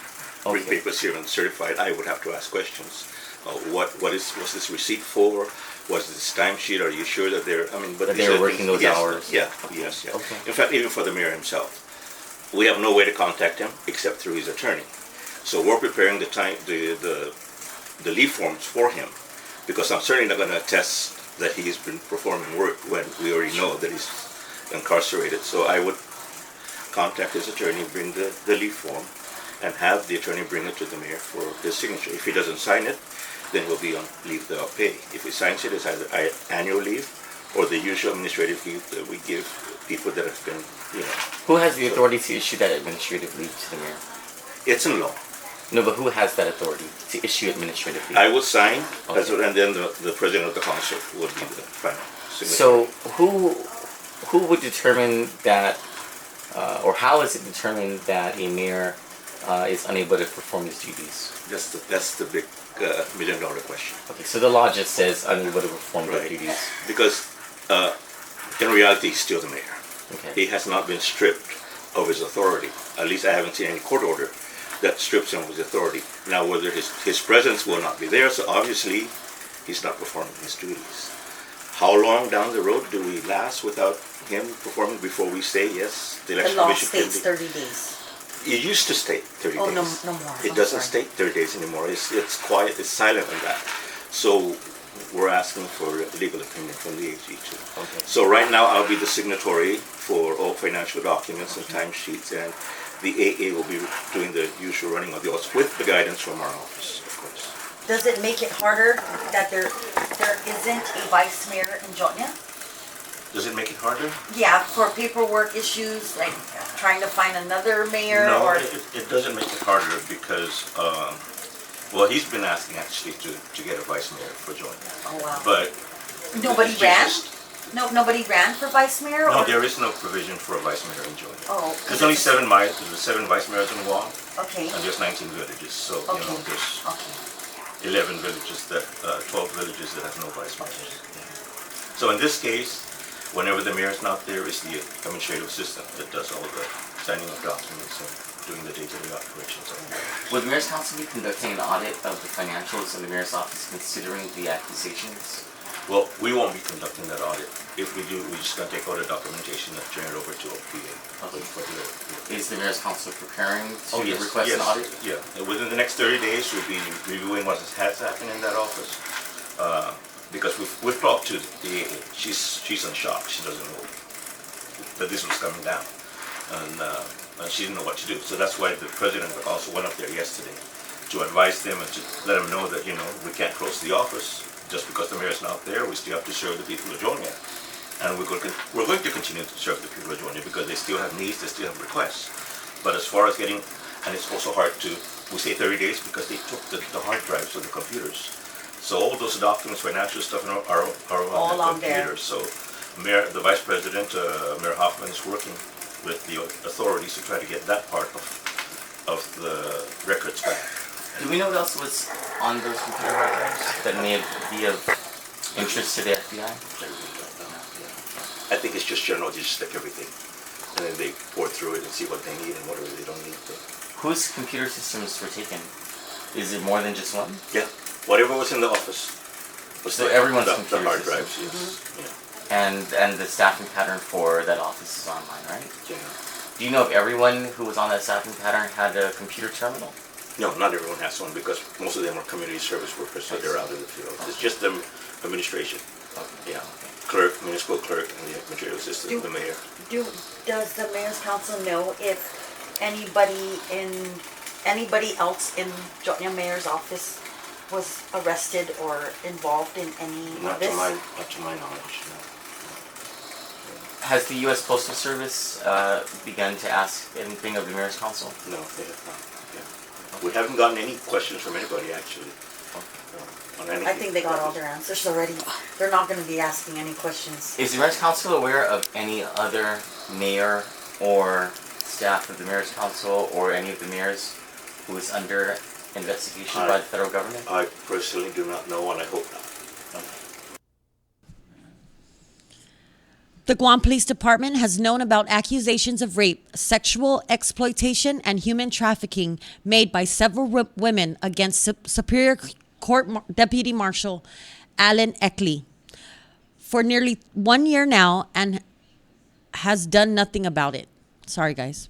bring papers here and certify it. I would have to ask questions. What's this receipt for? What's this timesheet? Are you sure that they're? That they're working those hours. Yeah, yes. Okay. In fact, even for the mayor himself, we have no way to contact him except through his attorney. So we're preparing the leave forms for him, because I'm certainly not going to attest that he's been performing work when we already know that he's incarcerated. So I would contact his attorney, bring the leave form, and have the attorney bring it to the mayor for his signature. If he doesn't sign it, then we'll be on leave without pay. If he signs it, it's either annual leave or the usual administrative leave that we give people that have been, Who has the authority to issue that administrative leave to the mayor? It's in law. No, but who has that authority to issue administrative leave? I will sign, and then the president of the council will be the final signature. So who would determine that, or how is it determined that a mayor is unable to perform his duties? That's the big $1 million question. Okay, so the law just says unable to perform their duties. Because in reality, he's still the mayor. Okay. He has not been stripped of his authority. At least I haven't seen any court order that strips him of his authority. Now, whether his presence will not be there, so obviously he's not performing his duties. How long down the road do we last without him performing before we say yes? The election law commission states 30 days. It used to state 30 days. Oh, no more. It doesn't state 30 days anymore. It's quiet. It's silent on that. So we're asking for a legal opinion from the AG too. Okay. So right now I'll be the signatory for all financial documents and timesheets, and the AA will be doing the usual running of the office with the guidance from our office, of course. Does it make it harder that there isn't a vice mayor in Jotnia? Does it make it harder? Yeah, for paperwork issues, like trying to find another mayor No, or... it doesn't make it harder because, he's been asking actually to get a vice mayor for Jotnia. Oh, wow. But Nobody ran? Nobody ran for vice mayor? No, or? there is no provision for a vice mayor in Jotnia. Oh. There's only seven vice mayors in Guam, Okay. and there's 19 villages. So Okay. there's Okay. 11 villages that, 12 villages that have no vice mayors. So in this case, whenever the mayor's not there, it's the administrative assistant that does all the signing of documents and doing the day-to-day operations. Would the Mayor's Council be conducting an audit of the financials of the Mayor's office considering the accusations? Well, we won't be conducting that audit. If we do, we're just gonna take all the documentation and turn it over to OPA. Is the Mayor's Council preparing to Yes, request yes, an audit? Yeah, and within the next 30 days, we'll be reviewing what has happened in that office. Because we've talked to the AA. She's in shock. She doesn't know that this was coming down. And she didn't know what to do. So that's why the president also went up there yesterday to advise them and to let them know that, we can't close the office just because the mayor's not there. We still have to serve the people of Jonia. And we're going to continue to serve the people of Jonia because they still have needs, they still have requests. But as far as getting, and it's also hard to, we say 30 days because they took the hard drives of the computers. So all those documents, financial stuff are on the computer. So the Vice President, Mayor Hoffman, is working with the authorities to try to get that part of the records back. Do we know what else was on those computer hard drives that may be of interest to the FBI? I think it's just general, they just stick everything. And then they pour through it and see what they need and whatever they don't need. Whose computer systems were taken? Is it more than just one? Yeah. Whatever was in the office was So taken. everyone's the computer hard system. drives, yes. And the staffing pattern for that office is online, right? Yeah. Do you know if everyone who was on that staffing pattern had a computer terminal? No, not everyone has one because most of them are community service workers, so they're out in the field. It's just the administration. Okay. Yeah. Clerk, municipal clerk, and the administrative assistant, the mayor. Does the mayor's council know if anybody else in Jonia Mayor's office was arrested or involved in any of this? Not to my knowledge, no. Has the U.S. Postal Service begun to ask anything of the Mayor's Council? No, they have not. Yeah. We haven't gotten any questions from anybody, actually. On anything. I think they got all their answers already. They're not gonna be asking any questions. Is the Mayor's Council aware of any other mayor or staff of the Mayor's Council or any of the mayors who is under investigation by the federal government? I personally do not know, and I hope not. The Guam Police Department has known about accusations of rape, sexual exploitation, and human trafficking made by several women against Superior Court Deputy Marshal Alan Eckley for nearly 1 year now and has done nothing about it. Sorry, guys.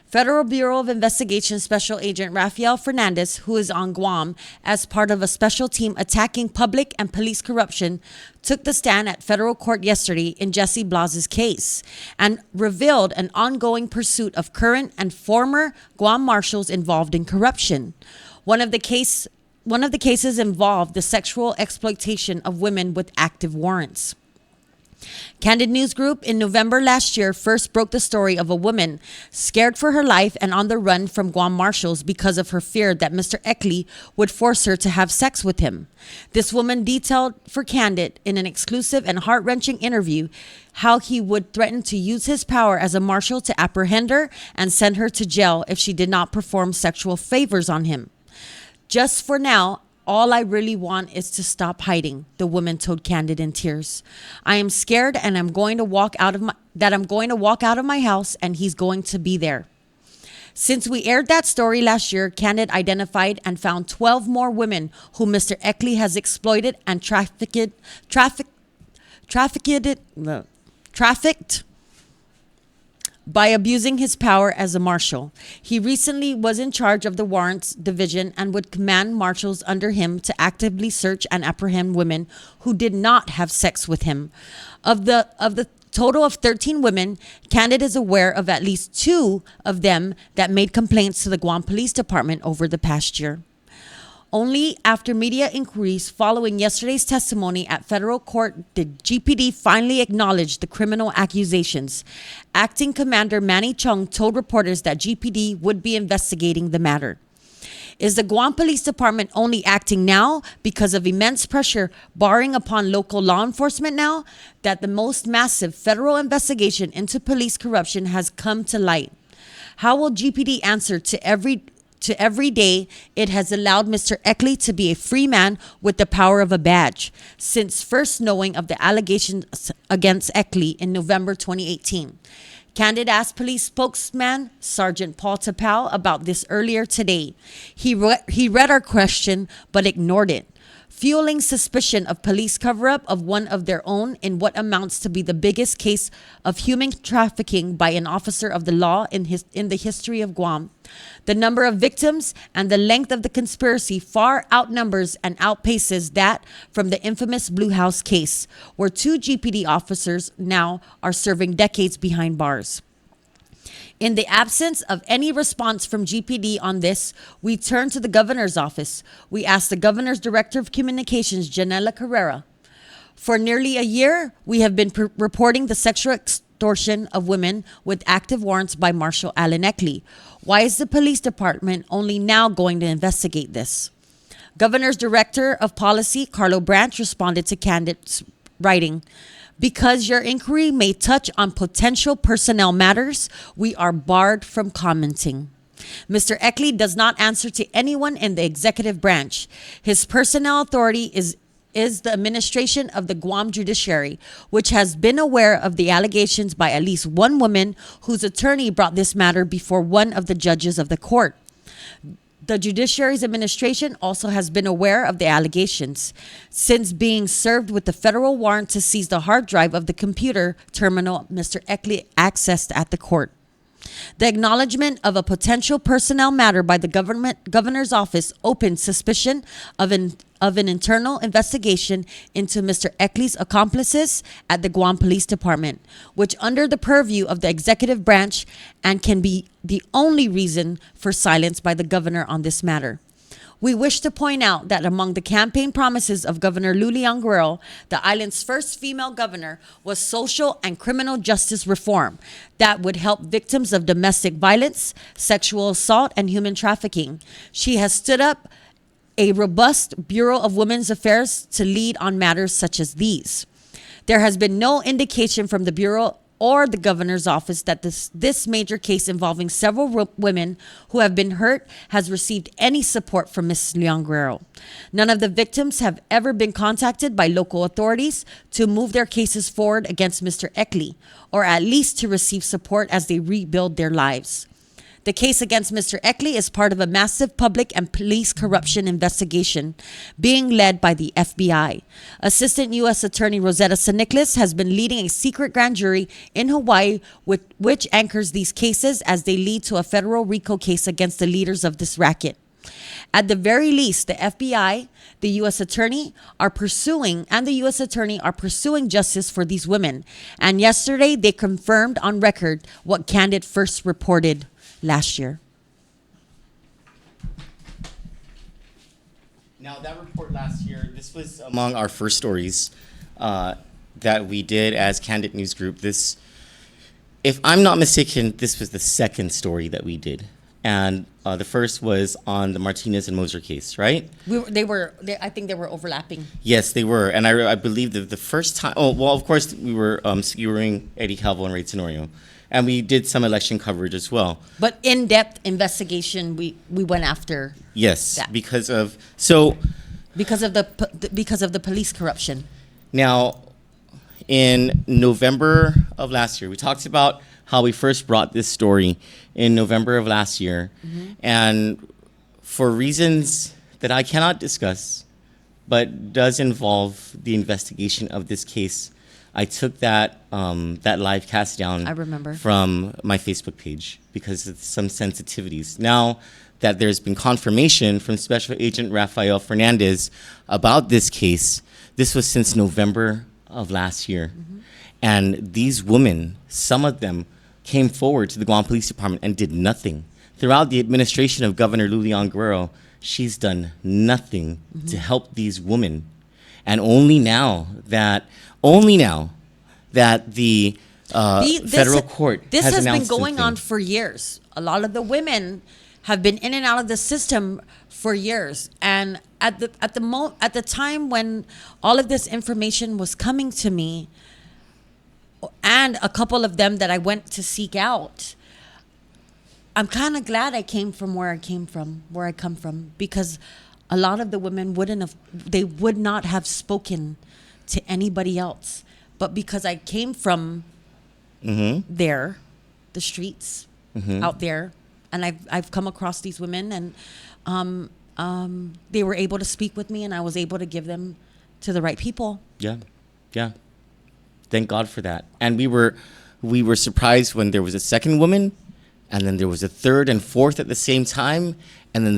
Federal Bureau of Investigation Special Agent Rafael Fernandez, who is on Guam as part of a special team attacking public and police corruption, took the stand at federal court yesterday in Jesse Blas's case and revealed an ongoing pursuit of current and former Guam marshals involved in corruption. One of the cases involved the sexual exploitation of women with active warrants. Kandit News Group in November last year first broke the story of a woman scared for her life and on the run from Guam marshals because of her fear that Mr. Eckley would force her to have sex with him. This woman detailed for Kandit in an exclusive and heart-wrenching interview how he would threaten to use his power as a marshal to apprehend her and send her to jail if she did not perform sexual favors on him. Just for now, all I really want is to stop hiding, the woman told Kandit in tears. I am scared and I'm going to walk out of my house and he's going to be there. Since we aired that story last year, Kandit identified and found 12 more women who Mr. Eckley has exploited and trafficked by abusing his power as a marshal. He recently was in charge of the warrants division and would command marshals under him to actively search and apprehend women who did not have sex with him. Of the total of 13 women, Kandit is aware of at least 2 of them that made complaints to the Guam Police Department over the past year. Only after media inquiries following yesterday's testimony at federal court did GPD finally acknowledge the criminal accusations. Acting Commander Manny Chung told reporters that GPD would be investigating the matter. Is the Guam Police Department only acting now because of immense pressure barring upon local law enforcement now that the most massive federal investigation into police corruption has come to light? How will GPD answer to to every day it has allowed Mr. Eckley to be a free man with the power of a badge since first knowing of the allegations against Eckley in November 2018. Kandit asked police spokesman Sergeant Paul Tapau about this earlier today. He read our question but ignored it, fueling suspicion of police cover-up of one of their own in what amounts to be the biggest case of human trafficking by an officer of the law in the history of Guam. The number of victims and the length of the conspiracy far outnumbers and outpaces that from the infamous Blue House case, where 2 GPD officers now are serving decades behind bars. In the absence of any response from GPD on this, we turn to the governor's office. We asked the governor's director of communications, Janela Carrera. For nearly a year, we have been reporting the sexual extortion of women with active warrants by Marshal Allen Eckley. Why is the police department only now going to investigate this? Governor's director of policy, Carlo Branch, responded to Kandit's writing, because your inquiry may touch on potential personnel matters, we are barred from commenting. Mr. Eckley does not answer to anyone in the executive branch. His personnel authority is the administration of the Guam judiciary, which has been aware of the allegations by at least one woman whose attorney brought this matter before one of the judges of the court. The judiciary's administration also has been aware of the allegations since being served with the federal warrant to seize the hard drive of the computer terminal Mr. Eckley accessed at the court. The acknowledgement of a potential personnel matter by the governor's office opened suspicion of an internal investigation into Mr. Eckley's accomplices at the Guam Police Department, which under the purview of the executive branch and can be the only reason for silence by the governor on this matter. We wish to point out that among the campaign promises of Governor Luliang Guerrero, the island's first female governor, was social and criminal justice reform that would help victims of domestic violence, sexual assault, and human trafficking. She has stood up a robust Bureau of Women's Affairs to lead on matters such as these. There has been no indication from the Bureau or the governor's office that this major case involving several women who have been hurt has received any support from Ms. Leon Guerrero. None of the victims have ever been contacted by local authorities to move their cases forward against Mr. Eckley, or at least to receive support as they rebuild their lives. The case against Mr. Eckley is part of a massive public and police corruption investigation being led by the FBI. Assistant U.S. Attorney Rosetta Saniclis has been leading a secret grand jury in Hawaii which anchors these cases as they lead to a federal RICO case against the leaders of this racket. At the very least, the FBI, the U.S. Attorney are pursuing justice for these women. And yesterday, they confirmed on record what Kandit first reported last year. Now, that report last year, this was among our first stories that we did as Kandit News Group. This, if I'm not mistaken, this was the second story that we did. And the first was on the Martinez and Moser case, right? I think they were overlapping. Yes, they were. And I believe that the first time, of course, we were skewering Eddie Calvo and Ray Tenorio. And we did some election coverage as well. But in-depth investigation, we went after. Yes, that. because of the police corruption. Now, in November of last year, we talked about how we first brought this story in November of last year, and for reasons that I cannot discuss, but does involve the investigation of this case, I took that live cast down. I remember. From my Facebook page because of some sensitivities. Now that there's been confirmation from Special Agent Rafael Fernandez about this case, this was since November of last year. And these women, some of them, came forward to the Guam Police Department and did nothing. Throughout the administration of Governor Luliang Guerrero, she's done nothing to help these women. And only now that the federal court this has been announced going something. on for years. A lot of the women have been in and out of the system for years, and at the time when all of this information was coming to me, and a couple of them that I went to seek out, I'm kind of glad I came from where I come from, because a lot of the women would not have spoken to anybody else. But because I came from there, the streets out there, and I've come across these women, and they were able to speak with me, and I was able to give them to the right people. Yeah. Thank God for that. And we were surprised when there was a second woman, and then there was a third and fourth at the same time, and then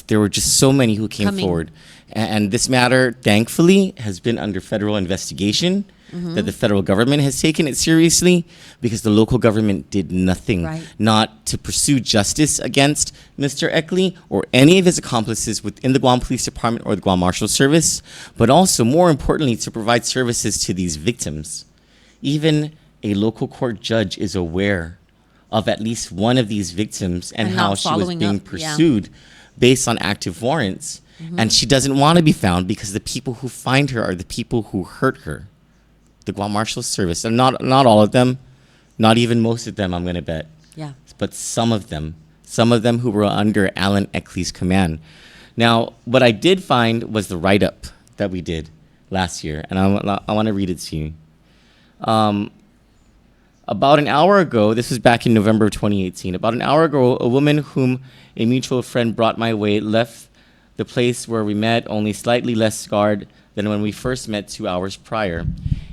there were just so many who came forward. And this matter, thankfully, has been under federal investigation. That the federal government has taken it seriously, because the local government did nothing, not to pursue justice against Mr. Eckley or any of his accomplices within the Guam Police Department or the Guam Marshal Service, but also, more importantly, to provide services to these victims. Even a local court judge is aware of at least one of these victims and how she was being pursued based on active warrants. And she doesn't want to be found because the people who find her are the people who hurt her. The Guam Marshal Service, and not all of them, not even most of them, I'm going to bet. Yeah. But some of them who were under Alan Eckley's command. Now, what I did find was the write-up that we did last year, and I want to read it to you. About an hour ago, this was back in November of 2018, about an hour ago, a woman whom a mutual friend brought my way left the place where we met only slightly less scarred than when we first met 2 hours prior.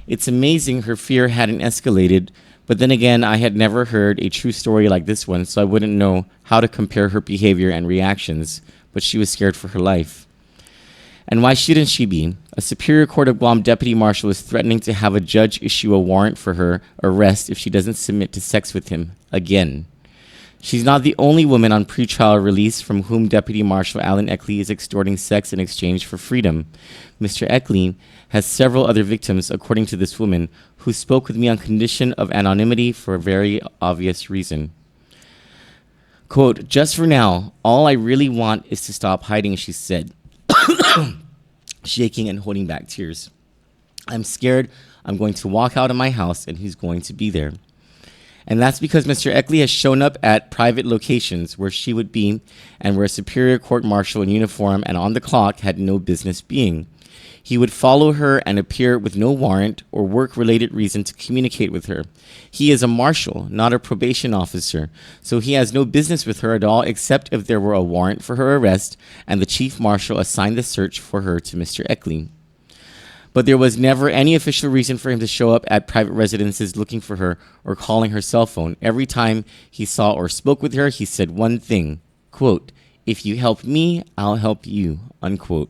It's amazing her fear hadn't escalated, but then again, I had never heard a true story like this one, so I wouldn't know how to compare her behavior and reactions, but she was scared for her life. And why shouldn't she be? A Superior Court of Guam deputy marshal is threatening to have a judge issue a warrant for her arrest if she doesn't submit to sex with him again. She's not the only woman on pretrial release from whom Deputy Marshal Alan Eckley is extorting sex in exchange for freedom. Mr. Eckley has several other victims, according to this woman, who spoke with me on condition of anonymity for a very obvious reason. Quote, "Just for now, all I really want is to stop hiding," she said, shaking and holding back tears. "I'm scared I'm going to walk out of my house and he's going to be there. And that's because Mr. Eckley has shown up at private locations where she would be and where a Superior Court Marshal in uniform and on the clock had no business being. He would follow her and appear with no warrant or work-related reason to communicate with her. He is a marshal, not a probation officer, so he has no business with her at all except if there were a warrant for her arrest and the chief marshal assigned the search for her to Mr. Eckley. But there was never any official reason for him to show up at private residences looking for her or calling her cell phone. Every time he saw or spoke with her, he said one thing, quote, "If you help me, I'll help you," unquote.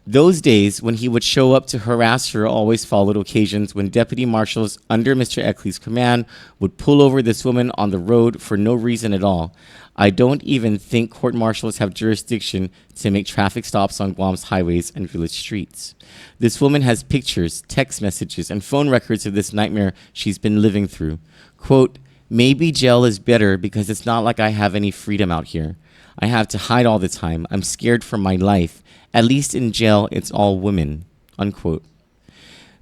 Those days when he would show up to harass her always followed occasions when deputy marshals under Mr. Eckley's command would pull over this woman on the road for no reason at all. I don't even think court marshals have jurisdiction to make traffic stops on Guam's highways and village streets. This woman has pictures, text messages, and phone records of this nightmare she's been living through. Quote, "Maybe jail is better because it's not like I have any freedom out here. I have to hide all the time. I'm scared for my life. At least in jail, it's all women," unquote.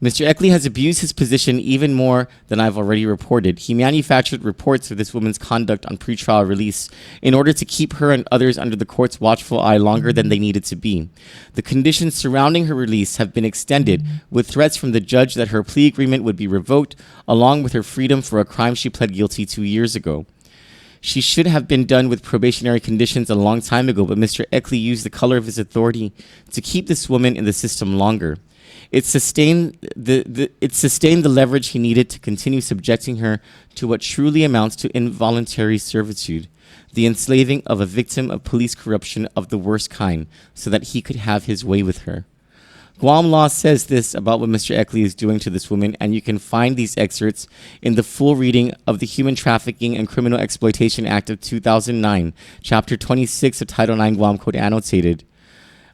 Mr. Eckley has abused his position even more than I've already reported. He manufactured reports of this woman's conduct on pretrial release in order to keep her and others under the court's watchful eye longer than they needed to be. The conditions surrounding her release have been extended, with threats from the judge that her plea agreement would be revoked, along with her freedom for a crime she pled guilty 2 years ago. She should have been done with probationary conditions a long time ago, but Mr. Eckley used the color of his authority to keep this woman in the system longer. It sustained the leverage he needed to continue subjecting her to what truly amounts to involuntary servitude, the enslaving of a victim of police corruption of the worst kind, so that he could have his way with her. Guam law says this about what Mr. Eckley is doing to this woman, and you can find these excerpts in the full reading of the Human Trafficking and Criminal Exploitation Act of 2009, Chapter 26 of Title IX Guam Code annotated.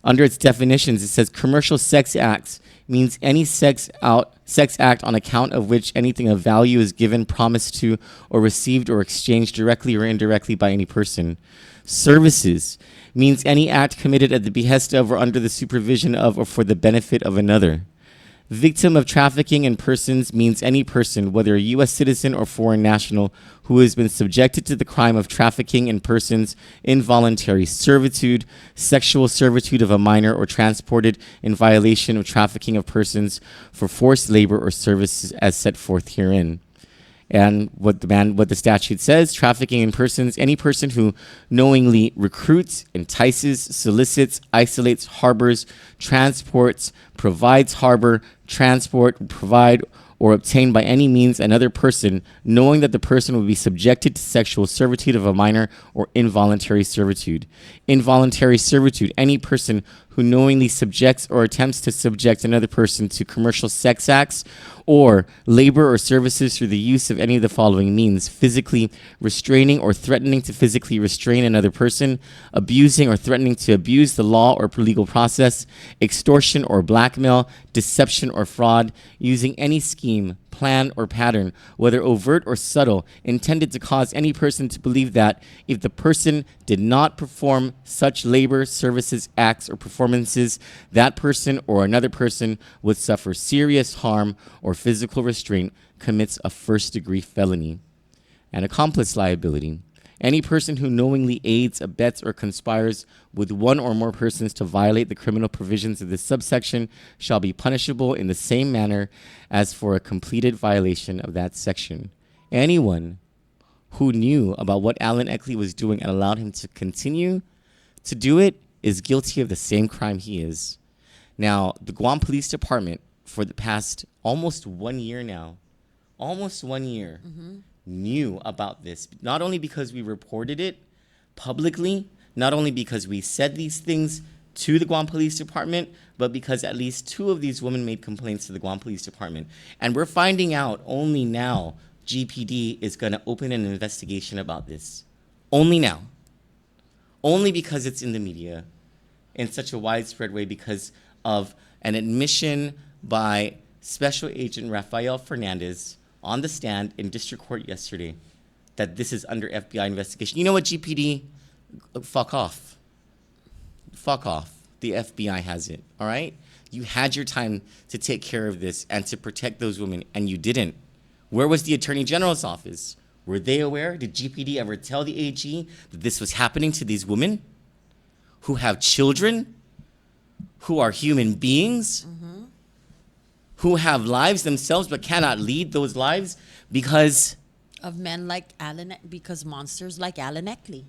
Under its definitions, it says commercial sex acts means any sex act on account of which anything of value is given, promised to, or received or exchanged directly or indirectly by any person. Services means any act committed at the behest of or under the supervision of or for the benefit of another. Victim of trafficking in persons means any person, whether a U.S. citizen or foreign national, who has been subjected to the crime of trafficking in persons, involuntary servitude, sexual servitude of a minor, or transported in violation of trafficking of persons for forced labor or services as set forth herein. And what the statute says, trafficking in persons, any person who knowingly recruits, entices, solicits, isolates, harbors, transports, provides harbor, transport, provide, or obtain by any means another person, knowing that the person will be subjected to sexual servitude of a minor or involuntary servitude. Involuntary servitude, any person who knowingly subjects or attempts to subject another person to commercial sex acts or labor or services through the use of any of the following means: physically restraining or threatening to physically restrain another person, abusing or threatening to abuse the law or legal process, extortion or blackmail, deception or fraud, using any scheme, plan, or pattern, whether overt or subtle, intended to cause any person to believe that if the person did not perform such labor, services, acts, or performances, that person or another person would suffer serious harm or physical restraint, commits a first-degree felony. And accomplice liability. Any person who knowingly aids, abets, or conspires with one or more persons to violate the criminal provisions of this subsection shall be punishable in the same manner as for a completed violation of that section. Anyone who knew about what Alan Eckley was doing and allowed him to continue to do it is guilty of the same crime he is. Now, the Guam Police Department, for the past almost 1 year now, knew about this, not only because we reported it publicly, not only because we said these things to the Guam Police Department, but because at least 2 of these women made complaints to the Guam Police Department. And we're finding out only now GPD is going to open an investigation about this. Only now. Only because it's in the media in such a widespread way, because of an admission by Special Agent Rafael Fernandez on the stand in district court yesterday that this is under FBI investigation. You know what, GPD? Fuck off. Fuck off. The FBI has it, all right? You had your time to take care of this and to protect those women, and you didn't. Where was the Attorney General's office? Were they aware? Did GPD ever tell the AG that this was happening to these women who have children, who are human beings, who have lives themselves but cannot lead those lives because Of men like Alan, because monsters like Alan Eckley.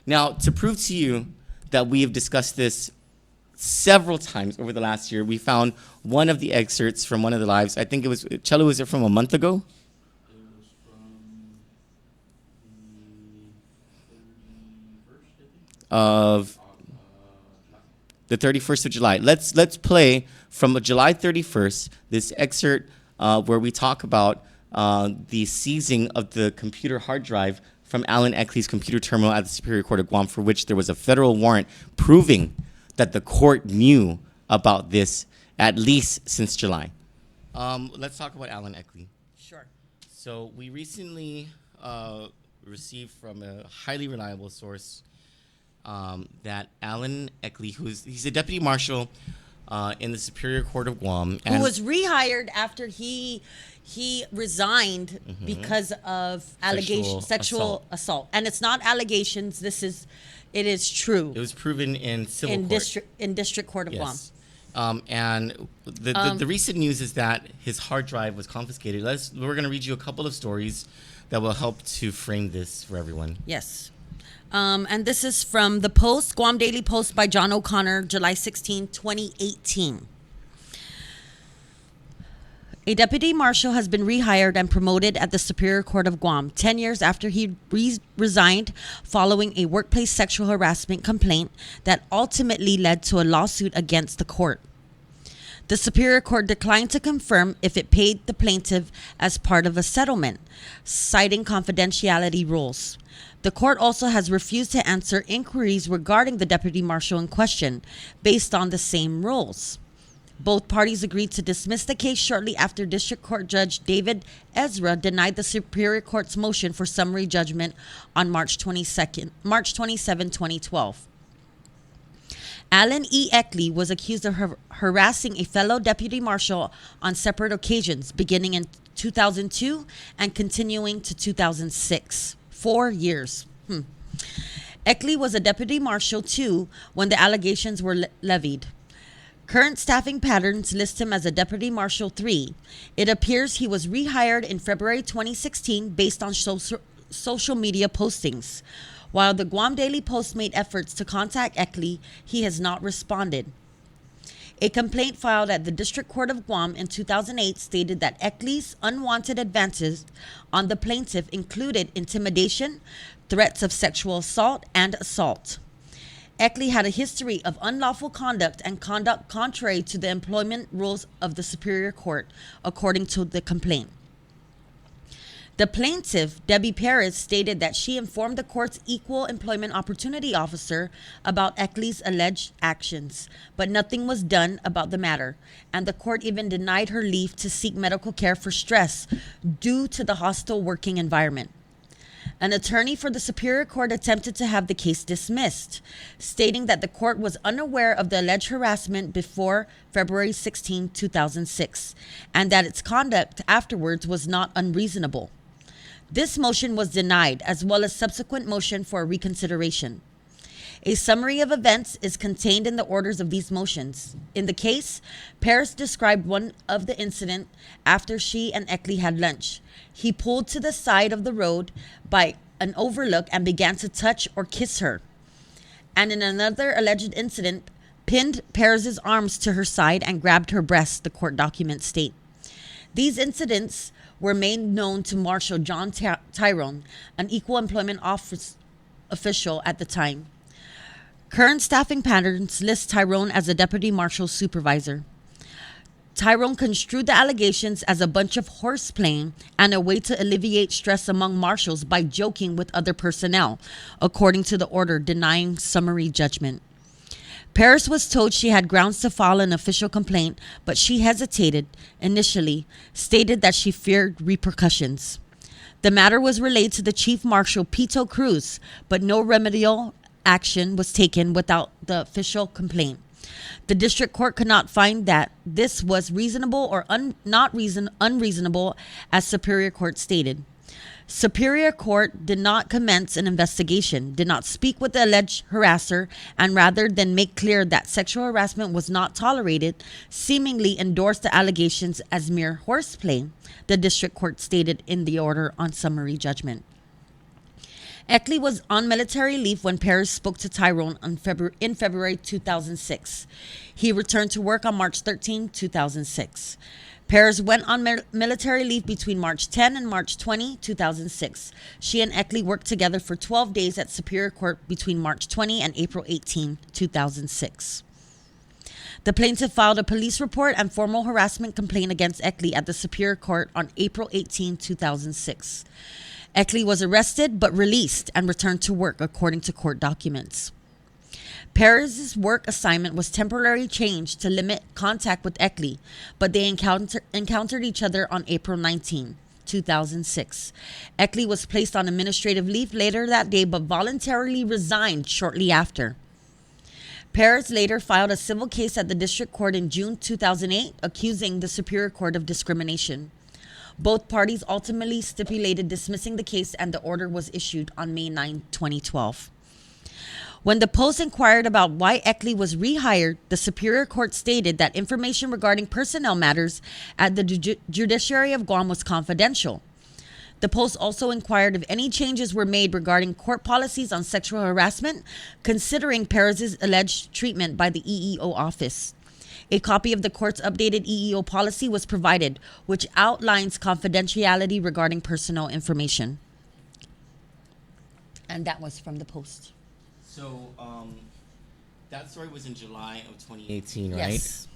Now, to prove to you that we have discussed this several times over the last year, we found one of the excerpts from one of the lives. I think it was, Cello, was it from a month ago? It was from the 31st, I think. Of the 31st of July. Let's play from July 31st this excerpt where we talk about the seizing of the computer hard drive from Alan Eckley's computer terminal at the Superior Court of Guam, for which there was a federal warrant proving that the court knew about this at least since July. Let's talk about Alan Eckley. Sure. So we recently received from a highly reliable source that Alan Eckley, he's a deputy marshal in the Superior Court of Guam, Who was rehired after he resigned because of sexual assault. And it's not allegations. It is true. It was proven in civil court. In District Court of Guam. And the recent news is that his hard drive was confiscated. We're going to read you a couple of stories that will help to frame this for everyone. Yes. And this is from the Post, Guam Daily Post by John O'Connor, July 16, 2018. A deputy marshal has been rehired and promoted at the Superior Court of Guam 10 years after he resigned following a workplace sexual harassment complaint that ultimately led to a lawsuit against the court. The Superior Court declined to confirm if it paid the plaintiff as part of a settlement, citing confidentiality rules. The court also has refused to answer inquiries regarding the deputy marshal in question based on the same rules. Both parties agreed to dismiss the case shortly after District Court Judge David Ezra denied the Superior Court's motion for summary judgment on March 27, 2012. Alan E. Eckley was accused of harassing a fellow deputy marshal on separate occasions, beginning in 2002 and continuing to 2006. 4 years. Eckley was a deputy marshal too when the allegations were levied. Current staffing patterns list him as a Deputy Marshal 3. It appears he was rehired in February 2016 based on social media postings. While the Guam Daily Post made efforts to contact Eckley, he has not responded. A complaint filed at the District Court of Guam in 2008 stated that Eckley's unwanted advances on the plaintiff included intimidation, threats of sexual assault, and assault. Eckley had a history of unlawful conduct and conduct contrary to the employment rules of the Superior Court, according to the complaint. The plaintiff, Debbie Perez, stated that she informed the court's Equal Employment Opportunity Officer about Eckley's alleged actions, but nothing was done about the matter, and the court even denied her leave to seek medical care for stress due to the hostile working environment. An attorney for the Superior Court attempted to have the case dismissed, stating that the court was unaware of the alleged harassment before February 16, 2006, and that its conduct afterwards was not unreasonable. This motion was denied, as well as subsequent motion for reconsideration. A summary of events is contained in the orders of these motions. In the case, Paris described one of the incident after she and Eckley had lunch. He pulled to the side of the road by an overlook and began to touch or kiss her. And in another alleged incident, pinned Paris's arms to her side and grabbed her breasts, the court documents state. These incidents were made known to Marshal John Tyrone, an Equal Employment Office official at the time. Current staffing patterns list Tyrone as a deputy marshal supervisor. Tyrone construed the allegations as a bunch of horseplaying and a way to alleviate stress among marshals by joking with other personnel, according to the order denying summary judgment. Paris was told she had grounds to file an official complaint, but she hesitated initially, stated that she feared repercussions. The matter was relayed to the Chief Marshal Pito Cruz, but no remedial action was taken without the official complaint. The district court could not find that this was reasonable or unreasonable, as Superior Court stated. Superior Court did not commence an investigation, did not speak with the alleged harasser, and rather than make clear that sexual harassment was not tolerated, seemingly endorsed the allegations as mere horseplay, the district court stated in the order on summary judgment. Eckley was on military leave when Paris spoke to Tyrone in February 2006. He returned to work on March 13, 2006. Paris went on military leave between March 10 and March 20, 2006. She and Eckley worked together for 12 days at Superior Court between March 20 and April 18, 2006. The plaintiff filed a police report and formal harassment complaint against Eckley at the Superior Court on April 18, 2006. Eckley was arrested but released and returned to work according to court documents. Paris's work assignment was temporarily changed to limit contact with Eckley, but they encountered each other on April 19, 2006. Eckley was placed on administrative leave later that day but voluntarily resigned shortly after. Paris later filed a civil case at the district court in June 2008, accusing the Superior Court of discrimination. Both parties ultimately stipulated dismissing the case, and the order was issued on May 9, 2012. When the Post inquired about why Eckley was rehired, the Superior Court stated that information regarding personnel matters at the Judiciary of Guam was confidential. The Post also inquired if any changes were made regarding court policies on sexual harassment, considering Paris's alleged treatment by the EEO office. A copy of the court's updated EEO policy was provided, which outlines confidentiality regarding personal information. And that was from the Post. So, that story was in July of 2018, right? Yes.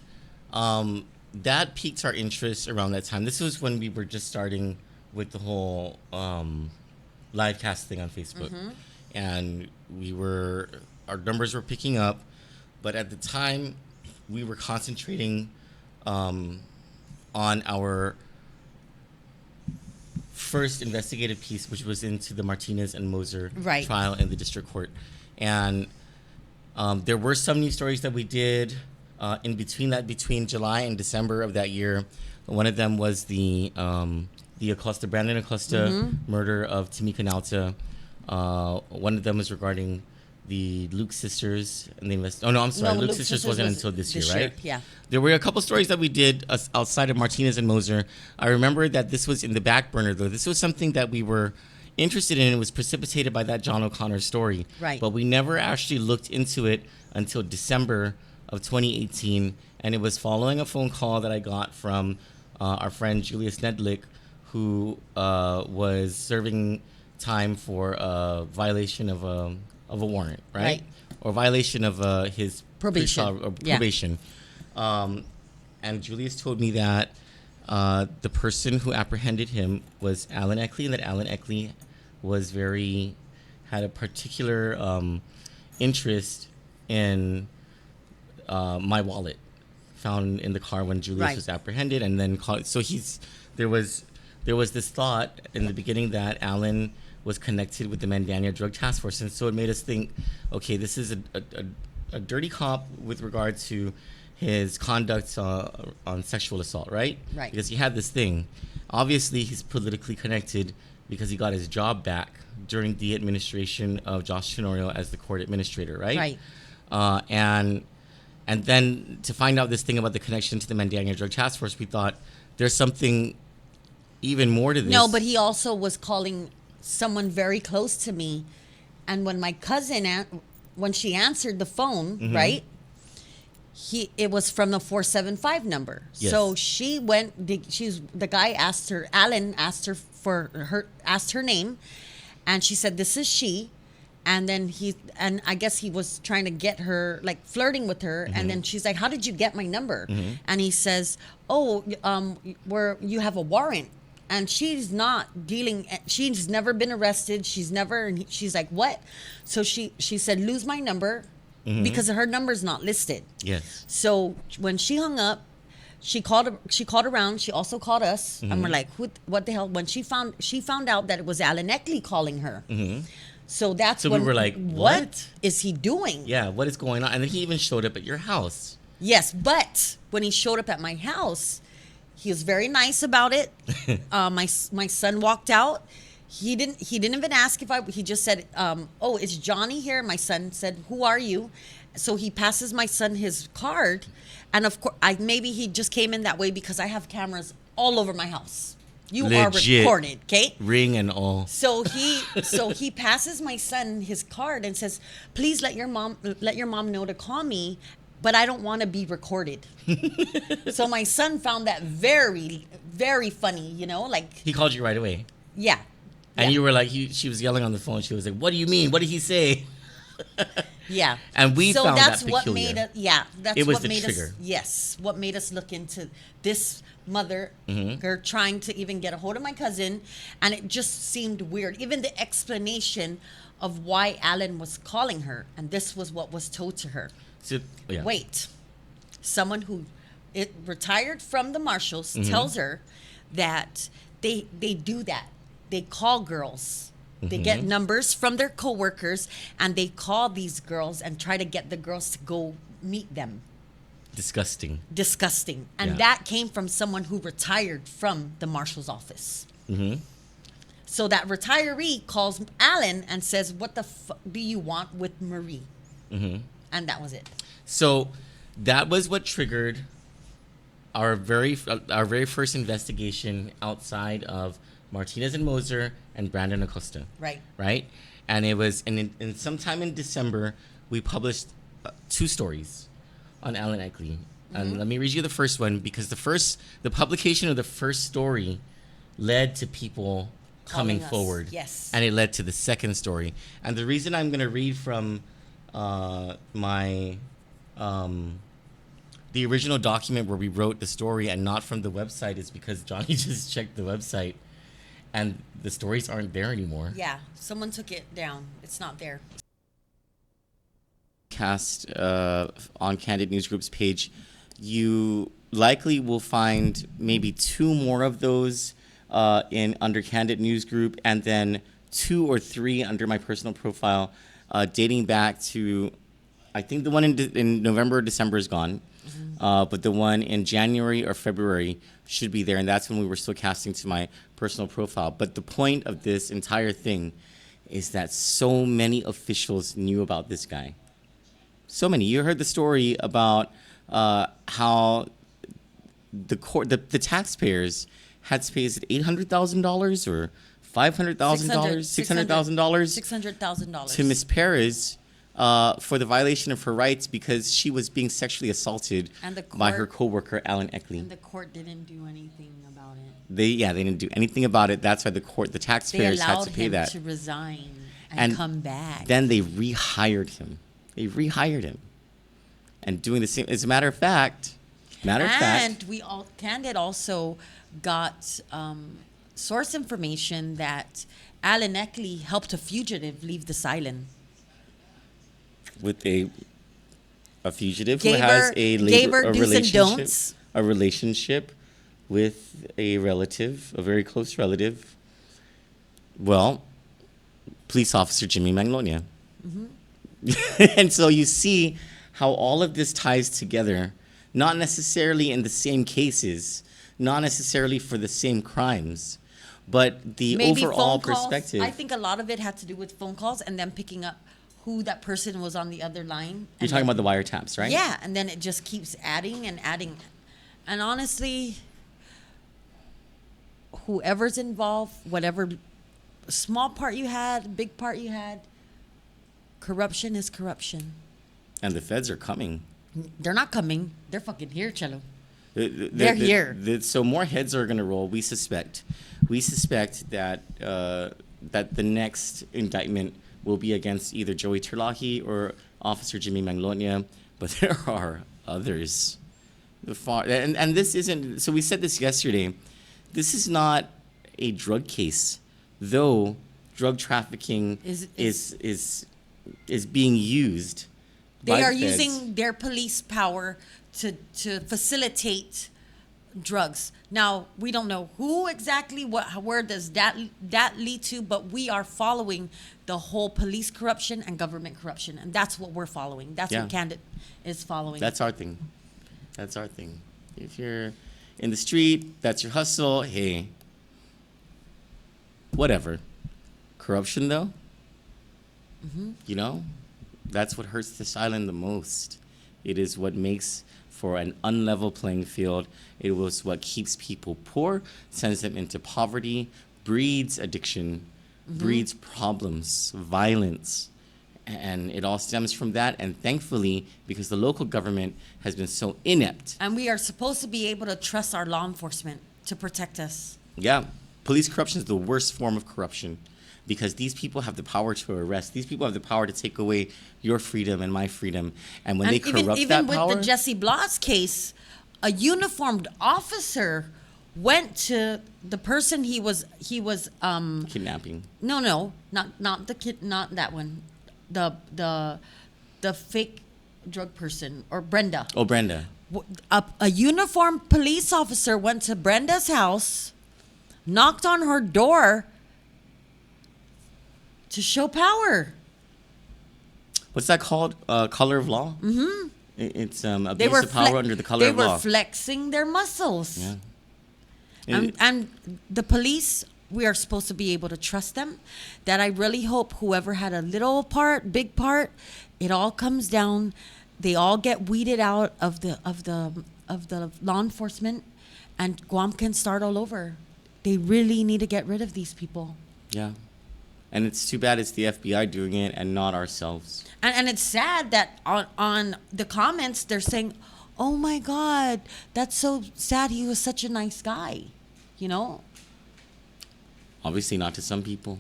That piqued our interest around that time. This was when we were just starting with the whole live cast thing on Facebook. Mm-hmm. And our numbers were picking up, but at the time, we were concentrating on our first investigative piece, which was into the Martinez and Moser Right. trial in the district court. And There were some news stories that we did between July and December of that year. One of them was the Brandon Acosta murder of Tamika Nauta. One of them was regarding the Luke sisters and the Luke sisters wasn't until this year, right? Yeah. There were a couple stories that we did outside of Martinez and Moser. I remember that this was in the back burner, though. This was something that we were interested in. It was precipitated by that John O'Connor story. Right. But we never actually looked into it until December of 2018. And it was following a phone call that I got from our friend Julius Nedlick, who was serving time for a violation of a warrant, right? Or violation of his probation. And Julius told me that the person who apprehended him was Alan Eckley, and that Alan Eckley had a particular interest in my wallet found in the car when Julius was apprehended, and then there was this thought in the beginning that Alan was connected with the Mandania Drug Task Force, and so it made us think, okay, this is a dirty cop with regard to his conduct on sexual assault, right? Right. Because he had this thing. Obviously, he's politically connected because he got his job back during the administration of Josh Tenorio as the court administrator, right? Right. And then to find out this thing about the connection to the Mandania Drug Task Force, we thought there's something even more to this. No, but he also was calling someone very close to me, and when my cousin when she answered the phone, right, it was from the 475 number. Yes. So she went. The guy asked her. Alan asked her name, and she said, "This is she." And then I guess he was trying to get her, like flirting with her. And then she's like, "How did you get my number?" And he says, "Oh, you have a warrant." And she's not dealing. She's never been arrested. She's never. And she's like, "What?" So she said, "Lose my number," because her number's not listed. Yes. So when she hung up, she called around. She also called us, and we're like, "What the hell?" When she found out that it was Alan Eckley calling her. So So when we were like, what is he doing? Yeah, what is going on? And then he even showed up at your house. Yes, but when he showed up at my house, he was very nice about it. My son walked out. He didn't even ask he just said, "Oh, is Johnny here?" My son said, "Who are you?" So he passes my son his card, and of course, maybe he just came in that way because I have cameras all over my house. You Legit. are recorded, okay? Ring and all. So he passes my son his card and says, "Please let your mom know to call me, but I don't want to be recorded." So my son found that very, very funny, like. He called you right away. Yeah. And you were like, she was yelling on the phone. She was like, "What do you mean? What did he say?" Yeah. And we found that's that what peculiar. made it. That's It was what the made trigger. us. Yes, what made us look into this mother, her trying to even get a hold of my cousin, and it just seemed weird. Even the explanation of why Alan was calling her, and this was what was told to her. So, yeah. Wait, someone who retired from the marshals tells her that they do that. They call girls. They get numbers from their coworkers, and they call these girls and try to get the girls to go meet them. Disgusting. And Yeah. that came from someone who retired from the marshal's office. So that retiree calls Alan and says, "What the do you want with Marie?" And that was it. So that was what triggered our very first investigation outside of Martinez and Moser and Brandon Acosta. Right. Right? And it was in sometime in December we published 2 stories on Alan Eckley. And let me read you the first one, because the publication of the first story led to people coming Calling us. forward. Yes. And it led to the second story. And the reason I'm going to read from the original document where we wrote the story and not from the website is because Johnny just checked the website and the stories aren't there anymore. Yeah, someone took it down. It's not there. Cast on Kandit News Group's page, you likely will find maybe 2 more of those under Kandit News Group, and then 2 or 3 under my personal profile, dating back to I think the one in November or December is gone. But the one in January or February should be there, and that's when we were still casting to my personal profile. But the point of this entire thing is that so many officials knew about this guy. So many. You heard the story about how the taxpayers had to pay, is it $800,000 or $500,000, $600,000 $600,000 to Miss Perez for the violation of her rights because she was being sexually assaulted And the by her court- coworker Alan Eckley. And the court didn't do anything about it. They didn't do anything about it. That's why the They taxpayers had allowed to pay him that. to resign and, And come back. Then they rehired him. And doing the same. As a matter of fact, And Candid also got source information that Alan Eckley helped a fugitive leave the asylum. with a fugitive Gave who has her- a gave her do's and relationship, don'ts. a relationship with a relative, a very close relative. Well, police officer Jimmy Magnolia. And so you see how all of this ties together, not necessarily in the same cases, not necessarily for the same crimes, but the Maybe overall phone calls. perspective. I think a lot of it had to do with phone calls and them picking up who that person was on the other line. You're talking about the wiretaps, right? Yeah, and then it just keeps adding and adding. And honestly, whoever's involved, whatever small part you had, big part you had, corruption is corruption. And the feds are coming. They're not coming. They're fucking here, Cello. They're here. So more heads are going to roll. We suspect that that the next indictment will be against either Joey Terlahi or Officer Jimmy Magnolia, but there are others. And this isn't. So we said this yesterday. This is not a drug case, though drug trafficking is being used. They by are the feds. using their police power to facilitate drugs. Now, we don't know who exactly, where does that lead to, but we are following the whole police corruption and government corruption, and that's what we're following. That's Yeah. what Candid is following. That's our thing. If you're in the street, that's your hustle. Hey, whatever. Corruption, though, you know, that's what hurts this island the most. It is what makes for an unlevel playing field. It was what keeps people poor, sends them into poverty, breeds addiction, breeds problems, violence. And it all stems from that. And thankfully, because the local government has been so inept. And we are supposed to be able to trust our law enforcement to protect us. Yeah, police corruption is the worst form of corruption because these people have the power to arrest. These people have the power to take away your freedom and my freedom. And when they corrupt even that with power, the Jesse Blas case, a uniformed officer went to the person he was kidnapping. No, not the kid, not that one. The fake drug person or Brenda. Oh, Brenda. A uniformed police officer went to Brenda's house, knocked on her door to show power. What's that called? Color of law? Mm-hmm. It's They abuse of power under the color of law. They were flexing their muscles. Yeah. And the police, we are supposed to be able to trust them. That I really hope whoever had a little part, big part, it all comes down. They all get weeded out of the law enforcement, and Guam can start all over. They really need to get rid of these people. Yeah. And it's too bad it's the FBI doing it and not ourselves. And it's sad that on the comments they're saying, "Oh my God, that's so sad. He was such a nice guy," you know. Obviously not to some people.